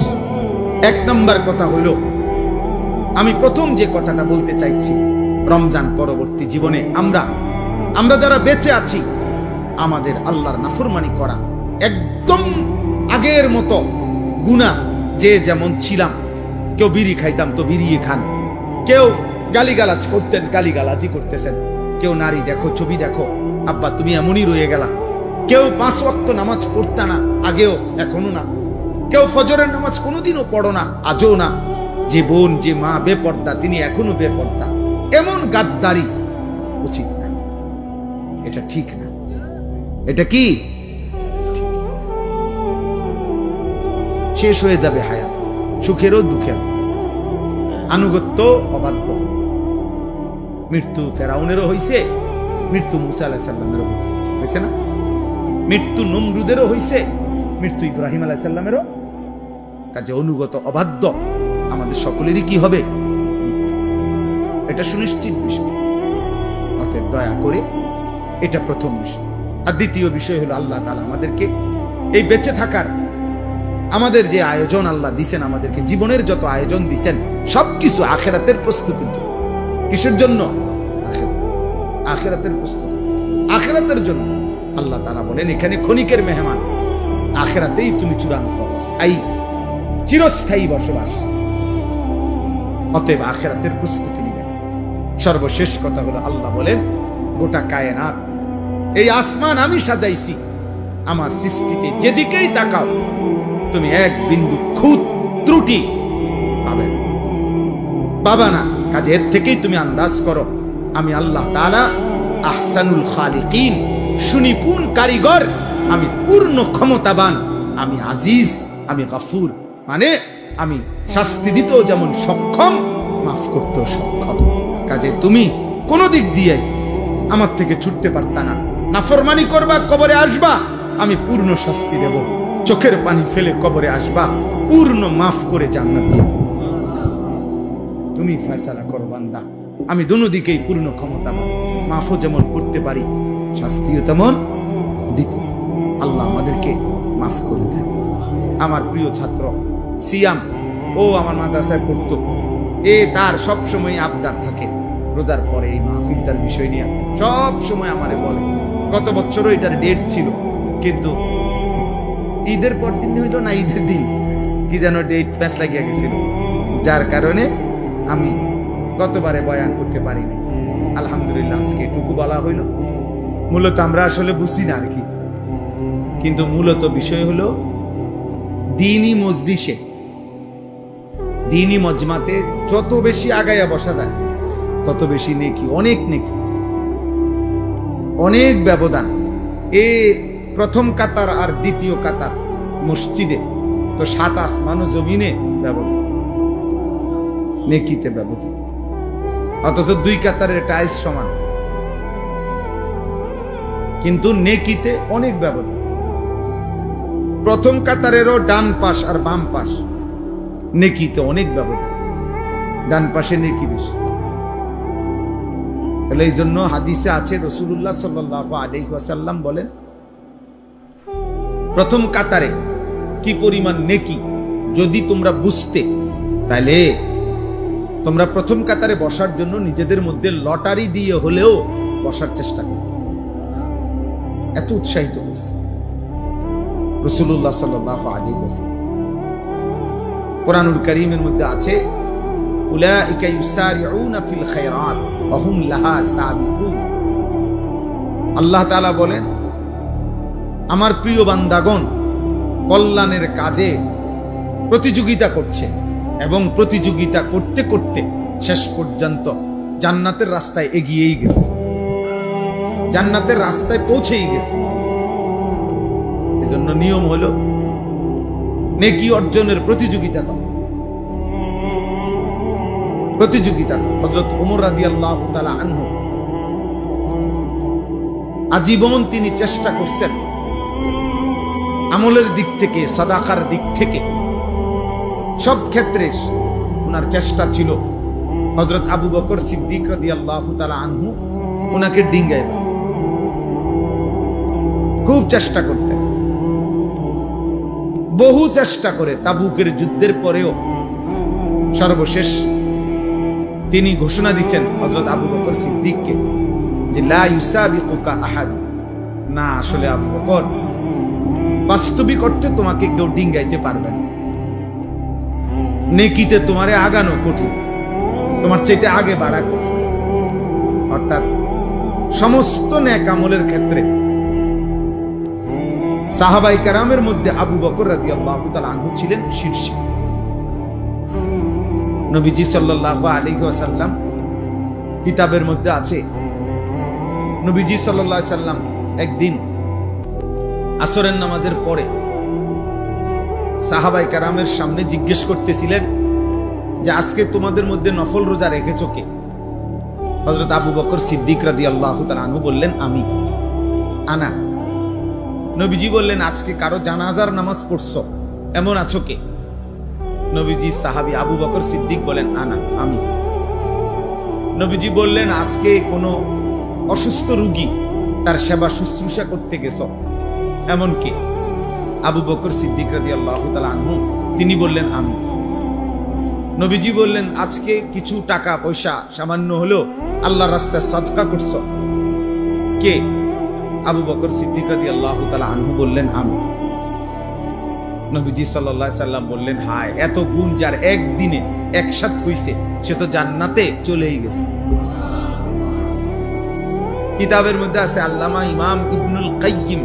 এক নম্বর কথা হইল, আমি প্রথম যে কথাটা বলতে চাইছি, রমজান পরবর্তী জীবনে আমরা যারা বেঁচে আছি, আমাদের আল্লাহর নাফরমানি করা একদম আগের মতো গুনাহ। যে যেমন ছিলাম, কেউ বিড়ি খাইতাম তো বিড়ি খান, কেউ গালিগালাজ করতেন গালিগালাজি করতেছেন, কেউ নারী দেখো, ছবি দেখো, আব্বা তুমি এমনই রয়ে গেলা, কেউ 5 ওয়াক্ত নামাজ পড়তা না, আগেও এখনো না, কেউ ফজরের নামাজ কোনোদিনও পড়ো না, আজও না, যে বোন যে মা বেপর্দা তিনি এখনো বেপর্দা, এমন গাদ্দারি উচিত না, এটা ঠিক না। এটা কি ঠিক? শেষ হয়ে যাবে হায়াত, সুখেরও দুঃখেরও, আনুগত্য অবাধ্য। মৃত্যু ফেরাউনেরও হইছে, মৃত্যু মুসা আলাইহিস সালামেরও হইছে না, মৃত্যু নমরুদেরও হইছে, মৃত্যু ইব্রাহিম আলাইহিস সালামেরও। কাজে অনুগত অবাধ্য আমাদের সকলেরই কি হবে, এটা সুনিশ্চিত বিষয়। অতএব দয়া করে এটা প্রথম বিষয়। আর দ্বিতীয় বিষয় হলো, আল্লাহ তাআলা আমাদেরকে এই বেঁচে থাকার আমাদের যে আয়োজন আল্লাহ দিছেন, আমাদেরকে জীবনের যত আয়োজন দিছেন সবকিছু আখিরাতের প্রস্তুতির জন্য। কিসের জন্য? আখিরাতের প্রস্তুতি, আখিরাতের জন্য। আল্লাহ তাআলা বলেন এখানে ক্ষণিকের মেহমান, আখিরাতেই তুমি চূড়ান্ত স্থায়ী চিরস্থায়ী বসবাস। অতএব আখিরাতের প্রস্তুতি নেবেন। সর্বশেষ কথা হলো, আল্লাহ বলেন গোটা কায়নাত, এই আসমান আমি সাজাইছি, আমার সৃষ্টিতে যেদিকেই তাকাও তুমি এক বিন্দু খুঁত ত্রুটি পাবে না। কাজে এর থেকেই তুমি আন্দাজ করো আমি আল্লাহ তাআলা আহসানুল খালিকিন, সুনিপুণ কারিগর, আমি পূর্ণ ক্ষমতাবান, আমি আজিজ, আমি গফুর, মানে আমি শাস্তি দিতেও যেমন সক্ষম, মাফ করতেও সক্ষম। কাজে তুমি কোন দিক দিয়ে আমার থেকে ছুটতে পারতা না। নাফরমানি করবা, কবরে আসবা, আমি পূর্ণ শাস্তি দেব। চোখের পানি ফেলে কবরে আসবা, পূর্ণ মাফ করে জান্নাত দিয়ে দেব। তুমি ফয়সালা করো বান্দা, আমি দুনো দিকেই পূর্ণ ক্ষমতাবান, মাফও যেমন করতে পারি, শাস্তিও তেমন দিতে। আল্লাহ আমাদেরকে মাফ করে দেন। আমার প্রিয় ছাত্র সিয়াম, ও আমার মাদ্রাসায় পড়তো, তার সব সময় আবদার থাকে রোজার পরে এই মাহফিলটার বিষয় নিয়ে সব সময় আমারে বলে। গত বছরও এটার ডেট ছিল, কিন্তু ঈদের পর দিন হইল না, ঈদের দিন কি যেন ডেট প্যাঁচ লাগিয়ে গেছিল, যার কারণে আমি গতবারে বয়ান করতে পারিনি। আলহামদুলিল্লাহ আজকে এটুকু বলা হইল। মূলত আমরা আসলে বুঝি না আর কি, কিন্তু মূলত বিষয় হলো দ্বীনি মজলিসে, দ্বীনি মজমাতে যত বেশি আগাইয়া বসা যায়, তত বেশি নেকি, অনেক নেকি, অনেক ব্যবধান। এ প্রথম কাতার আর দ্বিতীয় কাতার মসজিদে তো 7 আসমান ও জমিনে ব্যবধান, নেকিতে ব্যবধান। অথচ 2 কাতারের টাইলস সমান, কিন্তু নেকিতে অনেক ব্যবধান। প্রথম কাতারেরও ডান পাশ আর বাম পাশ, নেকিতে অনেক ব্যবধান, ডান পাশে নেকি বেশি। তাহলে এই জন্য হাদিসে আছে, রাসূলুল্লাহ সাল্লাল্লাহু আলাইহি ওয়াসাল্লাম বলেন, প্রথম কাতারে কি পরিমাণ নেকি যদি তোমরা বুঝতে, তাহলে তোমরা প্রথম কাতারে বসার জন্য নিজেদের মধ্যে লটারি দিয়ে হলেও বসার চেষ্টা করতে। এত উৎসাহিত করছে রাসূলুল্লাহ সাল্লাল্লাহু আলাইহি ওয়াসাল্লাম। কুরআনুল কারীমের মধ্যে আছে, উলাইকা ইউসারিউনা ফিল খায়রাত ওয়া হুম লাহা সাবিকুন। আল্লাহ তাআলা বলেন, আমার প্রিয় বান্দাগণ কল্যাণের কাজে প্রতিযোগিতা করছে এবং প্রতিযোগিতা করতে করতে শেষ পর্যন্ত জান্নাতের রাস্তায় এগিয়েই গেছে, জান্নাতের রাস্তায় পৌঁছেই গেছে। এজন্য নিয়ম হলো নেকি অর্জনের প্রতিযোগিতা করা, প্রতিযোগিতা। হযরত ওমর রাদিয়াল্লাহু তাআলা আনহু আজীবন তিনি চেষ্টা করছেন আমলের দিক থেকে, সাদাকার দিক থেকে, সব ক্ষেত্রে ওনার চেষ্টা ছিল হযরত আবু বকর সিদ্দিক রাদিয়াল্লাহু তাআলা আনহু ওনাকে ডিঙ্গাইবেন। খুব চেষ্টা করতেন, বহু চেষ্টা করে তাবুকের যুদ্ধের পরেও সর্বশেষ তিনি ঘোষণা দিয়েছেন হযরত আবু বকর সিদ্দিককে যে লা ইউসাবিকুকা আহাদ, না আসলে আবু বকর, বাস্তবিক অর্থে তোমাকে কেউ ডিঙ্গাইতে পারবে না, নেকিতে তোমারে আগানো কঠিন, তোমার চাইতে আগে বাড়া কঠিন। অর্থাৎ সমস্ত নেক আমলের ক্ষেত্রে সাহাবায়ে কেরামের মধ্যে আবু বকর রাদিয়াল্লাহু তাআলা আনহু ছিলেন শীর্ষে। নবীজি সাল্লাল্লাহু আলাইহি ওয়াসাল্লাম কিতাবের মধ্যে আছে, নবীজি সাল্লাল্লাহু আলাইহি সাল্লাম একদিন আসরের নামাজের পরে সাহাবায়ে কেরামের সামনে জিজ্ঞেস করতেছিলেন যে আজকে তোমাদের মধ্যে নফল রোজা রেখেছো কে? হযরত আবু বকর সিদ্দিক রাদিয়াল্লাহু তাআলা আনহু বললেন, আমি, আনা। নবীজি বললেন, আজকে কারো জানাজার নামাজ পড়ছো এমন আছো কে? নবীজি সাহাবী আবু বকর সিদ্দিক বলেন, আনা, আমি। নবীজি বললেন, আজকে কোনো অসুস্থ রোগী তার সেবা শুশ্রূষা করতে গেছো এমন কে? আবু বকর সিদ্দিক রাদিয়াল্লাহু তাআলা আনহু তিনি বললেন, আমি। নবীজি বললেন, আজকে কিছু টাকা পয়সা সামান্য হলেও আল্লাহর রাস্তায় সাদকা করছো কে? আবু বকর সিদ্দিক রাদিয়াল্লাহু তাআলা আনহু বললেন, আমি। নবীজি সাল্লাল্লাহু আলাইহি সাল্লাম বললেন, হায়, এত গুণ যার একদিনে একসাথ হইছে সে তো জান্নাতে চলেই গেছে। কিতাবের মধ্যে আছে, আল্লামা ইমাম ইবনুল কাইয়িম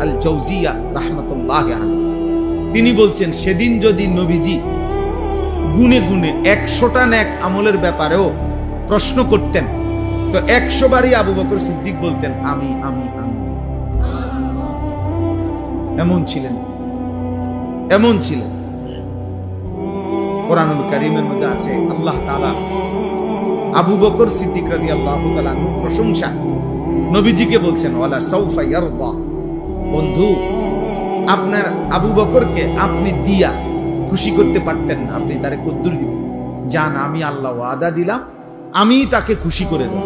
আল জাওজিয়া রাহমাতুল্লাহি আলাইহি তিনি বলছেন, সেদিন যদি নবীজি গুনে গুনে 100টা নেক আমলের ব্যাপারেও প্রশ্ন করতেন তো 100 বারই আবু বকর সিদ্দিক বলতেন, আমি, আমি, আমি। এমন ছিলেন, এমন ছিলেন। কোরআনুল কারীমের মধ্যে আছে, আল্লাহ তাআলা আবু বকর সিদ্দিক রাদিয়াল্লাহু তাআলা আনহু প্রশংসা নবীজিকে বলছেন, ওয়ালা সাউফা ইয়ারদা, বন্ধু আপনার আবু বকরকে আপনি দিয়া খুশি করতে পারতেন না, আপনি তারে কদ্দুর দিবেন, জান আমি আল্লাহ ওয়াদা দিলাম আমি তাকে খুশি করে দেব।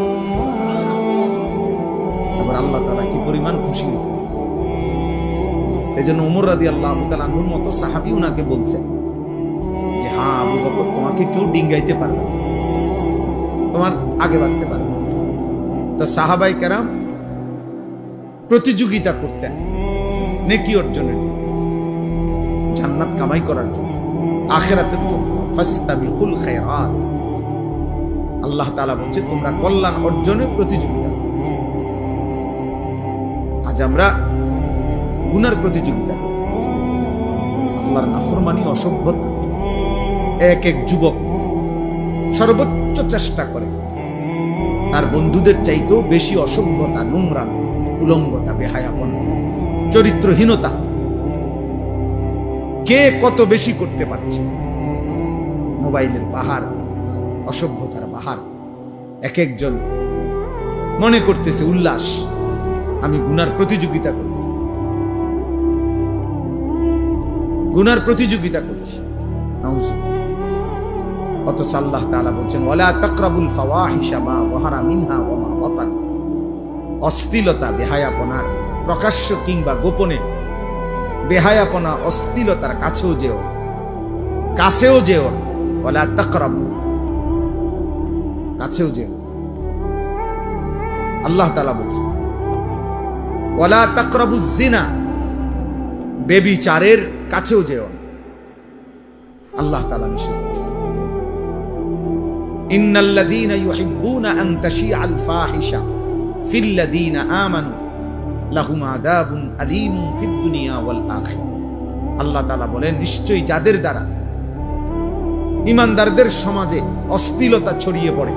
এবার আল্লাহ তাআলা কি পরিমাণ খুশি হয়েছে। এজন্য ওমর রাদিয়াল্লাহু তাআলা আনহুর মতো সাহাবী উনাকে বলছেন যে, হ্যাঁ আবু বকর, তোমাকে কেউ ডিঙ্গাইতে পারবে না, তোমার আগে বাড়তে পারবে। তো সাহাবায়ে কেরাম প্রতিযোগিতা করতেন নেকি অর্জনের জন্য, জান্নাত কামাই করার জন্য, আখিরাতের জন্য। ফাস্তাবিকুল খায়রাত, আল্লাহ তাআলা বলছে তোমরা কল্যাণ অর্জনে প্রতিযোগিতা। আজ আমরা গুনার প্রতিযোগিতা, আল্লাহর নাফরমানি, অসভ্যতা। এক এক যুবক সর্বোচ্চ চেষ্টা করে তার বন্ধুদের চাইতেও বেশি অসভ্যতা, নোংরা, উলঙ্গতা, বেহায়াপনা, চরিত্রহীনতা কে কত বেশি করতে পারছে। মোবাইলের বাহার, অসভ্যতার বাহার। এক একজন মনে করতেছে উল্লাস, আমি গুনার প্রতিযোগিতা করতেছি, গুনার প্রতিযোগিতা করছি। অথচ আল্লাহ তাআলা বলছেন ওয়ালা তাকরাবুল ফাওয়াহিশা মা যাহারা মিনহা ওয়া মা বাতান। অশ্লীলতা, বেহায়াপনার প্রকাশ্য কিংবা গোপনে বেহায়াপনা, অশ্লীলতার কাছেও যেও, কাছেও যেও। ওয়ালা তাকরাবু, কাছেও যেও। আল্লাহ তাআলা বলছেন ওয়ালা তাকরাবুজ জিনা, বেবিচারের কাছেও যেও। আল্লাহ তাআলা নিষেধ করেছেন ইন্নাল্লাযীনা ইউহিব্বুনা আন তাশিআল ফাহিশা ফিল্লাযীনা আমানু লাহুম আযাবুন আলীমুন ফিদ দুনিয়া ওয়াল আখিরাহ। আল্লাহ তাআলা বলেন নিশ্চয়ই যাদের দ্বারা ঈমানদারদের সমাজে অশ্লীলতা ছড়িয়ে পড়ে,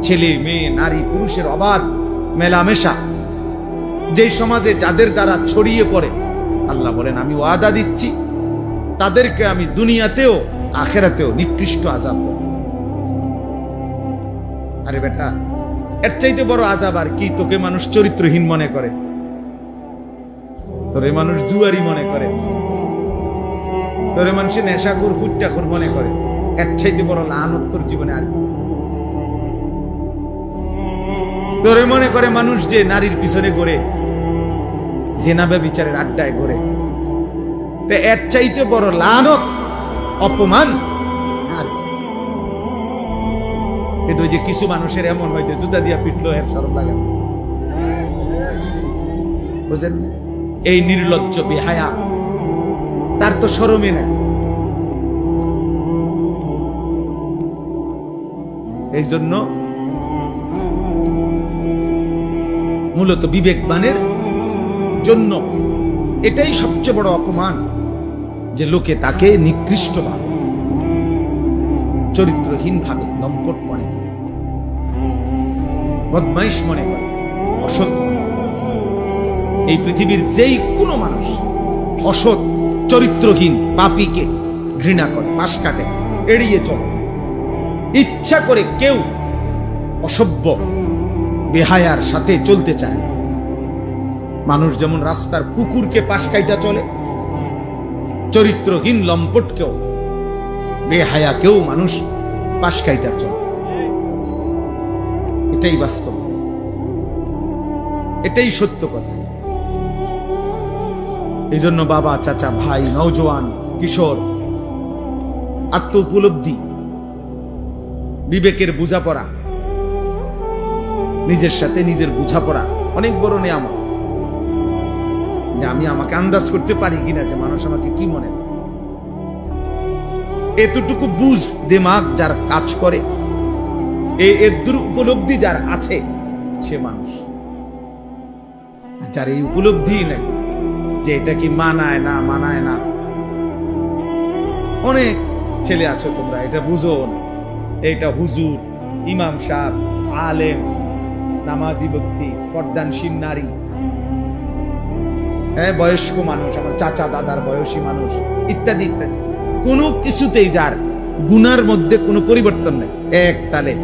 ছেলে মেয়ে নারী পুরুষের অবাধ মেলামেশা যেই সমাজে যাদের দ্বারা ছড়িয়ে পড়ে, আল্লাহ বলেন আমি ওয়াদা দিচ্ছি তাদেরকে আমি দুনিয়াতেও আখিরাতেও নিকৃষ্ট আযাব দেব। আরে বেটা, এর চাইতে বড় আযাব আর কি? তোকে মানুষ চরিত্রহীন মনে করে, তোরে মানুষ জুয়ারি মনে করে, তোরে মানুষে নেশাখোর ফুটটাখোর মনে করে, এর চাইতে বড় লানত তোর জীবনে আর কি? তোরে মনে করে মানুষ যে নারীর পিছনে ঘোরে, জিনা ব্যভিচারের আড্ডায় ঘোরে, তে এর চাইতে বড় লানত, অপমান আর। কিন্তু ওই যে কিছু মানুষের এমন হয় যে জুতা দিয়া পিটলো এর শরম লাগে না, বুঝেন? এই নির্লজ্জ বেহায়া, তার তো শরমই নাই। এই জন্য মূলত বিবেকবানের জন্য এটাই সবচেয়ে বড় অপমান যে লোকে তাকে নিকৃষ্ট ভাবে, চরিত্রহীন ভাবে, লম্পট মনে করে, বদমাইশ মনে করে, অসৎ মনে করে। এই পৃথিবীর যেই কোনো মানুষ অসৎ, চরিত্রহীন, পাপীকে ঘৃণা করে, পাশ কাটে, এড়িয়ে চলে। ইচ্ছা করে কেউ অসভ্য বেহায়ার সাথে চলতে চায়। মানুষ যেমন রাস্তার কুকুরকে পাশ কাইটা চলে, চরিত্রহীন লম্পটকেও, বেহায়াকেও মানুষ পাশ কাইটা চলে। এটাই বাস্তব, এটাই সত্য কথা। এই জন্য বাবা, চাচা, ভাই, নওজোয়ান, কিশোর, আত্ম উপলব্ধি, বিবেকের বোঝাপড়া, নিজের সাথে নিজের বোঝাপড়া অনেক বড় নিয়ামত। যে আমি আমাকে আন্দাজ করতে পারি কিনা যে মানুষ আমাকে কি মনে করে, এতটুকু বুঝ দিমাগ যার কাজ করে, এর উপলব্ধি যার আছে, সে মানুষ। যার এই উপলব্ধি নেই যে এটা কি মানায় না মানায় না, অনেক ছেলে আছে তোমরা এটা বুঝো না, এটা হুজুর, ইমাম সাহেব, আলেম, নামাজি ব্যক্তি, পর্দানশীল নারী, বয়স্ক মানুষ, আমার চাচা দাদার বয়সী মানুষ, ইত্যাদি ইত্যাদি, কোনো কিছুতেই যার গুনার মধ্যে কোনো পরিবর্তন নেই, এক তালে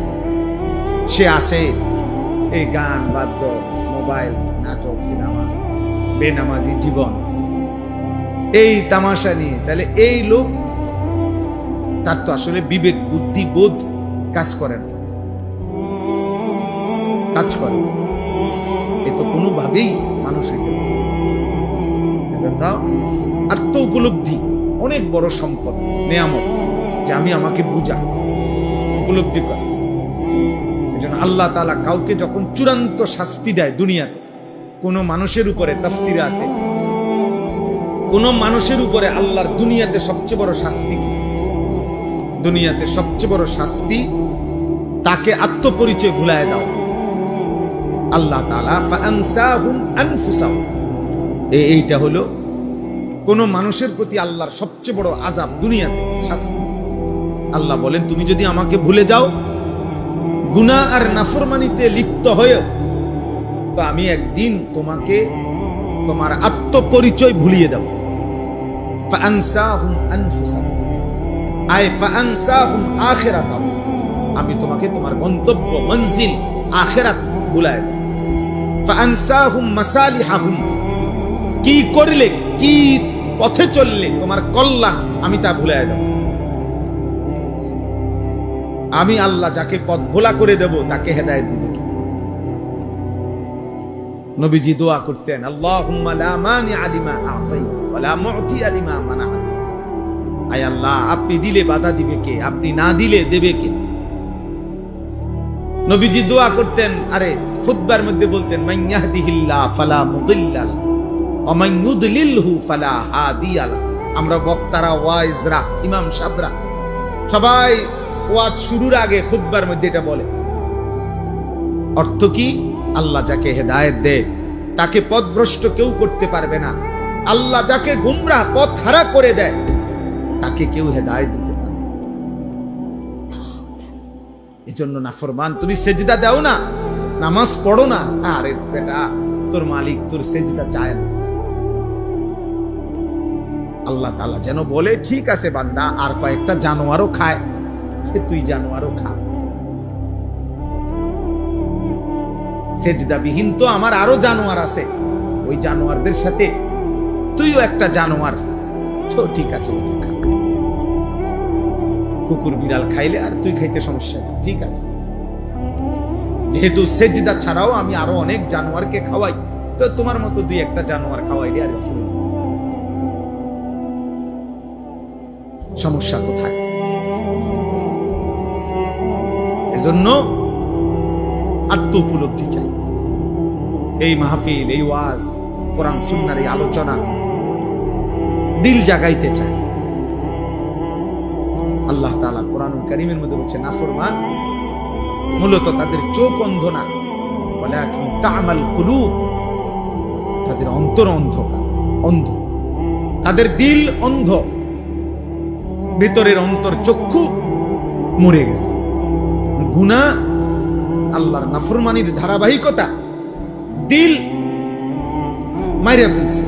সে আছে এই গান, বাদ্য, মোবাইল, নাটক, সিনেমা, বেনামাজি জীবন, এই তামাশা নিয়ে। তাহলে এই লোক, তার তো আসলে বিবেক, বুদ্ধি, বোধ কাজ করে না, কাজ করে। এ তো কোনোভাবেই মানুষ হইতে পারে। আত্ম উপলব্ধি অনেক বড় সম্পদ, নেয়ামত, যে আমি আমাকে বুঝা, উপলব্ধি করা। এজন্য আল্লাহ তাআলা কাউকে যখন চূড়ান্ত শাস্তি দেয় দুনিয়াতে, কোন মানুষের উপরে, তাফসিরে আছে, কোন মানুষের উপরে আল্লাহর দুনিয়াতে সবচেয়ে বড় শাস্তি কি? দুনিয়াতে সবচেয়ে বড় শাস্তি তাকে আত্মপরিচয় ভুলায় দাও। আল্লাহ তাআলা ফাআনসাহুম আনফুসাহুম, এইটা হলো কোন মানুষের প্রতি আল্লাহর সবচেয়ে বড় আযাব, দুনিয়াতে শাস্তি। আল্লাহ বলেন তুমি যদি আমাকে ভুলে যাও, গুনাহ আর নাফরমানিতে লিপ্ত হয়ে তো আমি একদিন তোমাকে তোমার আত্মপরিচয় ভুলিয়ে দেব। ফাআনসাহুম আনফুসাহুম আই ফাআনসাহুম আখিরাতাহুম, আমি তোমাকে তোমার গন্তব্য মঞ্জিল আখিরাত ভুলায় দেব। ফাআনসাহুম মাসালিহাহুম, কি করলে কি পথে চললে তোমার কল্যাণ আমি তা ভুলায় দেব। আমি আল্লাহ যাকে পথ ভোলা করে দেব তাকে হেদায়েত দিবে কি? নবীজি দোয়া করতেন, আল্লাহুম্মা লা মানিআ লিমা আ'তাইতা ওয়া লা মু'তিয়া লিমা মানা'তা। আয় আল্লাহ, আপনি দিলে বাধা দিবে কে, আপনি না দিলে দেবে কে? নবীজি দোয়া করতেন, আরে খুতবার মধ্যে বলতেন, মান ইয়াহদিহিল্লাহ ফালা মুদিল্লা লাহু ওয়া মান ইউদ্লিলহু ফালা হাদিয়া লাহু। আমরা বক্তারা, ওয়াইজরা, ইমাম সাহেবরা সবাই ওয়াজ শুরুর আগে খুতবার মধ্যে এটা বলে। অর্থ কি? আল্লাহ যাকে হেদায়েত দেয় তাকে পথভ্রষ্ট কেউ করতে পারবে না। আল্লাহ যাকে গুমরাহ পথ হারা করে দেয় তাকে কেউ হেদায়েত দিতে পারবে না। এজন্য নাফরমান, তুমি সেজদা দাও না, নামাজ পড়ো না, আরে বেটা তোর মালিক তোর সেজদা চায় না। আল্লাহ তাআলা যেন বলে, ঠিক আছে বান্দা, আর কয়েকটা জানোয়ারও খায়, তুই জানোয়ারও খা। সেজদাবিহীন তো আমার আরো জানোয়ার আছে, ওই জানোয়ারদের সাথে তুইও একটা জানোয়ার, তো ঠিক আছে খা। কুকুর বিড়াল খাইলে আর তুই খাইতে সমস্যা নেই, ঠিক আছে। যেহেতু সেজদা ছাড়াও আমি আরো অনেক জানোয়ারকে খাওয়াই, তো তোমার মতো দুই একটা জানোয়ার খাওয়াইলে আর অসুবিধা, সমস্যা কোথায়? এজন্য আত্ম উপলব্ধি চাই। এই মাহফিল, এই ওয়াজ, কোরআন সুন্নাহর এই আলোচনা দিল জাগাইতে চায়। আল্লাহ তাআলা কোরআনুল কারীমের মধ্যে বলছে, নাফরমান মূলত তাদের চোখ অন্ধ না, ওয়ালাকিন তা'মাল কুলুব, তাদের অন্তর অন্ধকার, অন্ধ, তাদের দিল অন্ধ, ভিতরের অন্তর চক্ষু মরে গেছে। গুনাহ, আল্লাহর নাফরমানির ধারাবাহিকতা দিল মাইরা ফেলছে।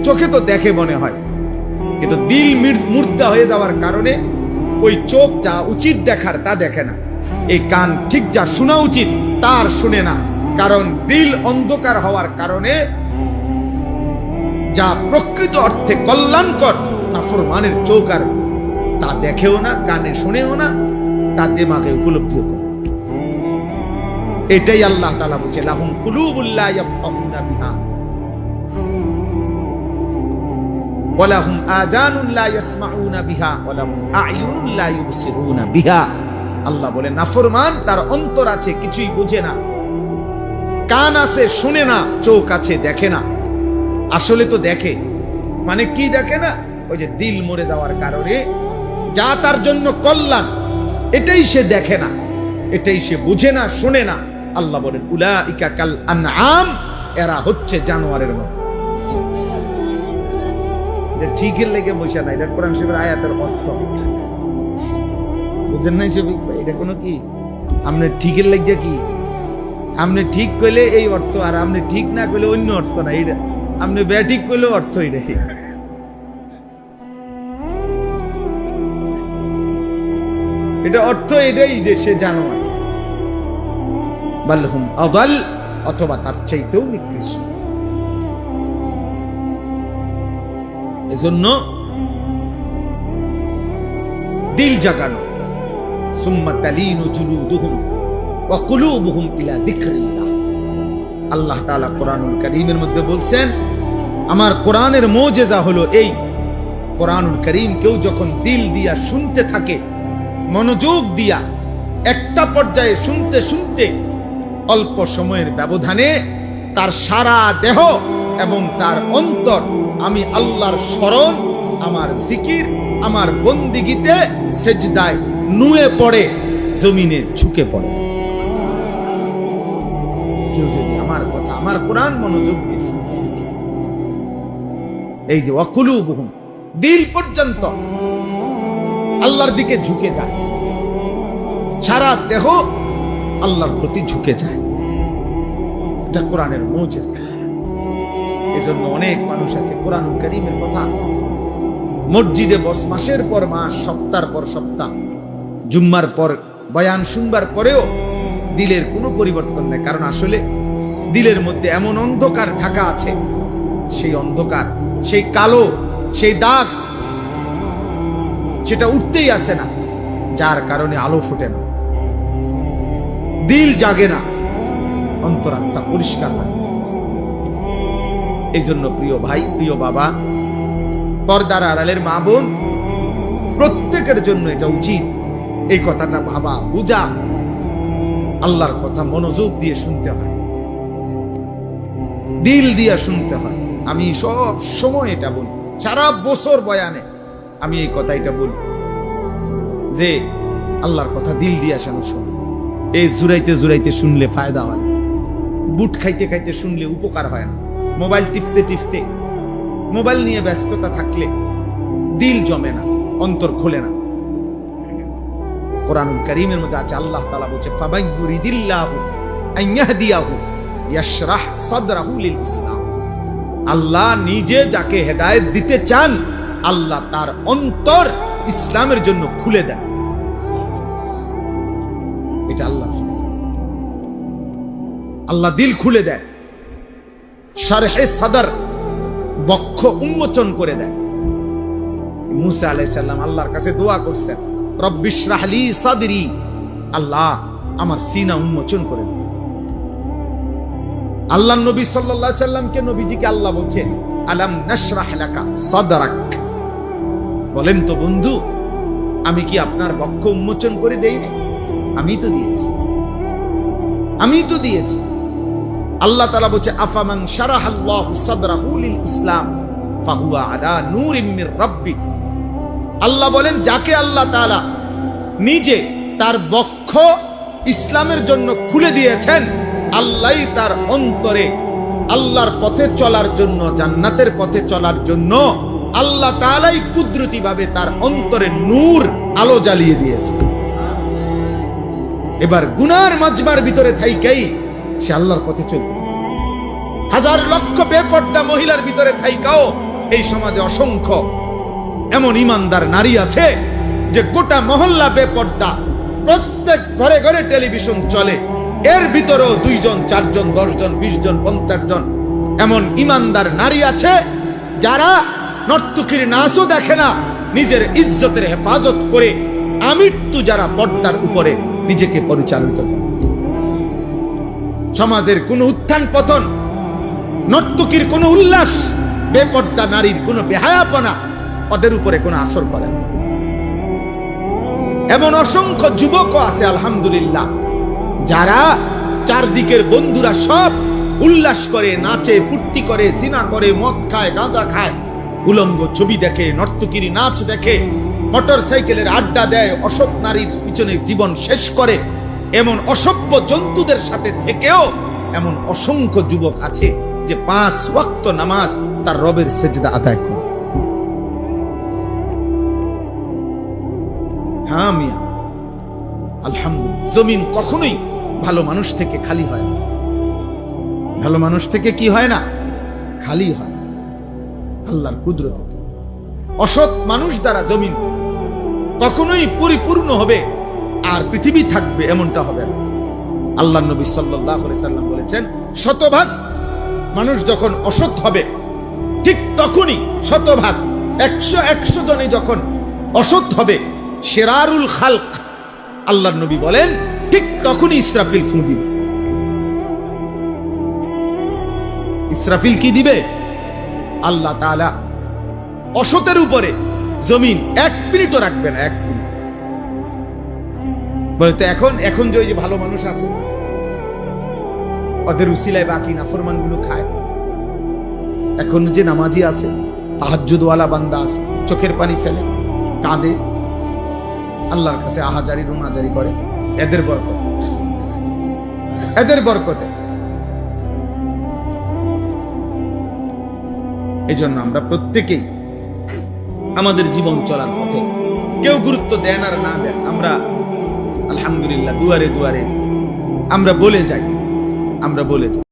চোখে তো দেখে মনে হয়, কিন্তু দিল মুর্দা হয়ে যাওয়ার কারণে ওই চোখ যা উচিত দেখার তা দেখে না, এই কান ঠিক যা শোনা উচিত তার শুনে না। কারণ দিল অন্ধকার হওয়ার কারণে যা প্রকৃত অর্থে কল্যাণকর নাফরমানের চোখ আর তা দেখেও না, কানে শুনেও না, তা দিমাগে উপলব্ধিও করে। এটাই আল্লাহ তাআলা বলছে, লাহুম কুলুবুল লা ইয়াফকাহুনা বিহা ওয়া লাহুম আযানুন লা ইয়াসমাউনা বিহা ওয়া লাহুম আ'য়ুনুন লা ইউবসিরুনা বিহা। আল্লাহ বলে, নাফরমান তার অন্তর আছে, কিছুই বুঝে না, কান আছে শুনে না, চোখ আছে দেখে না। আসলে তো দেখে, মানে কি দেখে না? ওই যে দিল মরে যাওয়ার কারণে যা তার জন্য কল্যাণ এটাই সে দেখে না, এটাই সে বুঝে না, শুনে না। আল্লাহ বলেন, উলাইকা কাল আনআম, এরা হচ্ছে জানোয়ারের মতো। এটা ঠিকের লেগে বসে না, এটা কোরআন শরীফের আয়াতের অর্থ বুঝেন নাই শফিক ভাই? এটা কোনো কি আপনি ঠিকের লেগে কি আপনি ঠিক কইলে এই অর্থ, আর আপনি ঠিক না কইলে অন্য অর্থ না। এটা আপনি ব্যাঠিক কইলেও অর্থ এটাই। এটা অর্থ এটাই যে সে জানোয়ার। বালহুম আদাল, অথবা তার চাইতেও নিকৃষ্ট। এজন্য দিল জাগানো, সুম্মা তালিনু জুলুদুহুম ওয়া কুলুবুহুম ইলা যিকরিল্লাহ। আল্লাহ তাআলা কোরআনুল কারীমের মধ্যে বলছেন, আমার কোরআনের মুজিজা হলো এই, কোরআনুল কারীম কেউ যখন দিল দিয়া শুনতে থাকে, মনোযোগ দিয়া একটা পর্যায়ে শুনতে শুনতে অল্প সময়ের ব্যবধানে তার সারা দেহ এবং তার অন্তর আমি আল্লাহর স্মরণ, আমার জিকির, আমার বন্দিগিতে সেজদায় নুয়ে পড়ে, জমিনে ঝুঁকে পড়ে। কেউ যদি আমার কথা, আমার কোরআন মনোযোগ দিয়ে শুনতে থাকে, এই যে ওয়াকুলুবুহুম, দিল পর্যন্ত আল্লাহর দিকে ঝুঁকে যায়, সারা দেহ আল্লাহর প্রতি ঝুঁকে যায়। এটা কোরআনের মুজিজা। এজন্য অনেক মানুষ আছে কোরআনুল কারীমের কথা মসজিদে বস মাসের পর মাস, সপ্তাহের পর সপ্তাহ, জুম্মার পর বয়ান শুনবার পরেও দিলের কোনো পরিবর্তন নেই। কারণ আসলে দিলের মধ্যে এমন অন্ধকার ঢাকা আছে, সেই অন্ধকার, সেই কালো, সেই দাগ সেটা উঠতেই আসে না, যার কারণে আলো ফুটে না, দিল জাগে না, অন্তরাত্মা পরিষ্কার হয়। এই জন্য প্রিয় ভাই, প্রিয় বাবা, পর্দার আড়ালের মা বোন, প্রত্যেকের জন্য এটা উচিত এই কথাটা ভাবা, বুঝা, আল্লাহর কথা মনোযোগ দিয়ে শুনতে হয়, দিল দিয়ে শুনতে হয়। আমি সব সময় এটা বলি, সারা বছর বয়ানে আমি এই কথাটা বলি যে আল্লাহর কথা দিল দিয়ে শোনো। এই জুরাইতে জুরাইতে শুনলে ফায়দা হয়, বুট খাইতে খাইতে শুনলে উপকার হয় না, মোবাইল টিপতে টিপতে, মোবাইল নিয়ে ব্যস্ততা থাকলে দিল জমে না, অন্তর খোলে না। কোরআনুল কারীমের মধ্যে আছে, আল্লাহ তাআলা বলেছে ফাবাইয়ুরিদিল্লাহু আইয়াহদিয়াহু ইয়াশরাহ সাদরাহু লিল ইসলাম। আল্লাহ নিজে যাকে হেদায়েত দিতে চান, আল্লাহ তার অন্তর ইসলামের জন্য খুলে দেন। এটা আল্লাহর ফয়সালা। আল্লাহ দিল খুলে দেয়, শারহে সাদর, বক্ষ উন্মোচন করে দেয়। মুসা আলাইহিস সালাম আল্লাহর কাছে দোয়া করছেন, রব্বিশরাহ লি সাদরি, আল্লাহ আমার সিনা উন্মোচন করে দেন। আল্লাহ নবী সাল্লাল্লাহু আলাইহি সাল্লামকে, নবীজিকে আল্লাহ বলছেন আলাম নাশরাহ লাকা সাদরাক, বলেন তো বন্ধু, আমি কি আপনার বক্ষ উন্মোচন করে দেইনি? আমি তো দিয়েছি, আমি তো দিয়েছি। আল্লাহ তাআলা বলছে আফামান শারাহাল্লাহু সাদরাহু লিল ইসলাম ফাহুয়া আলা নূরিম মির রাব্বি। আল্লাহ বলেন, যাকে আল্লাহ তাআলা নিজে তার বক্ষ ইসলামের জন্য খুলে দিয়েছেন, আল্লাহই তার অন্তরে আল্লাহর পথে চলার জন্য, জান্নাতের পথে চলার জন্য আল্লাহ তাআলাই কুদরতি ভাবে তার অন্তরে নূর, আলো জ্বালিয়ে দিয়েছে। এবার গুনার মাজমার ভিতরে থাইকাই সে আল্লাহর পথে চলবে। হাজার লক্ষ বেপর্দা মহিলার ভিতরে থাইকাও এই সমাজে অসংখ্য এমন ইমানদার নারী আছে যে গোটা মহল্লা বেপর্দা, প্রত্যেক ঘরে ঘরে টেলিভিশন চলে, এর ভিতরেও 2 জন 4 জন 10 জন 20 জন 50 জন এমন ইমানদার নারী আছে যারা নর্তকীর নাচও দেখে না, নিজের ইজ্জতের হেফাজত করে আমৃত্যু যারা পর্দার উপরে নিজেকে পরিচালিত করে। সমাজের কোন উত্থান পতন, নর্তকীর কোন উল্লাস, বেপর্দা নারীর কোন বেহায়াপনা ওদের উপরে কোন আসর করে না। এমন অসংখ্য যুবকও আছে আলহামদুলিল্লাহ, যারা চারদিকের বন্ধুরা সব উল্লাস করে, নাচে, ফুর্তি করে, জিনা করে, মদ খায়, গাঁজা খায়, উলঙ্গ ছবি দেখে, নর্তকীর নাচ দেখে, মোটর সাইকেলের আড্ডা দেয়, অসৎ নারীর পিছনে জীবন শেষ করে, এমন অসভ্য জন্তুদের সাথে থেকেও এমন অসংখ্য যুবক আছে যে 5 ওয়াক্ত নামাজ তার রবের সেজদা আদায় করে। হ্যাঁ মিয়া, আলহামদুলিল্লাহ, জমিন কখনোই ভালো মানুষ থেকে খালি হয় না। ভালো মানুষ থেকে কি হয় না? খালি হয়। আল্লাহর কুদরত। অসৎ মানুষ দ্বারা জমিন কখনোই পরিপূর্ণ হবে আর পৃথিবী থাকবে এমনটা হবে না। আল্লাহ নবী সাল্লাল্লাহু আলাইহি সাল্লাম বলেছেন, শতভাগ মানুষ যখন অসৎ হবে, ঠিক তখনই শতভাগ 100 জনে যখন অসৎ হবে, শিরারুল খালক, আল্লাহর নবী বলেন ঠিক তখনই ইসরাফিল ফু দিবে। ইসরাফিল কি দিবে? আল্লাহ তাআলা অসতের উপরে জমিন 1 মিনিটও রাখবে না। 1 মিনিট বলে তো এখন যে ওই যে ভালো মানুষ আছে, ওদের উসিলায় বাকি নাফরমান গুলো খায়। এখন যে নামাজি আছে, তাহাজ্জুদওয়ালা বান্দা আছে, চোখের পানি ফেলে, কাঁদে, আল্লাহর কাছে আহাজারি রুনাজারি করে, এদের বরকত, এদের বরকতে। এই জন্য আমরা প্রত্যেকেই আমাদের জীবন চলার পথে কেউ গুরুত্ব দেন আর না দেন, আমরা আলহামদুলিল্লাহ দুয়ারে দুয়ারে আমরা বলে যাই, আমরা বলে যাই।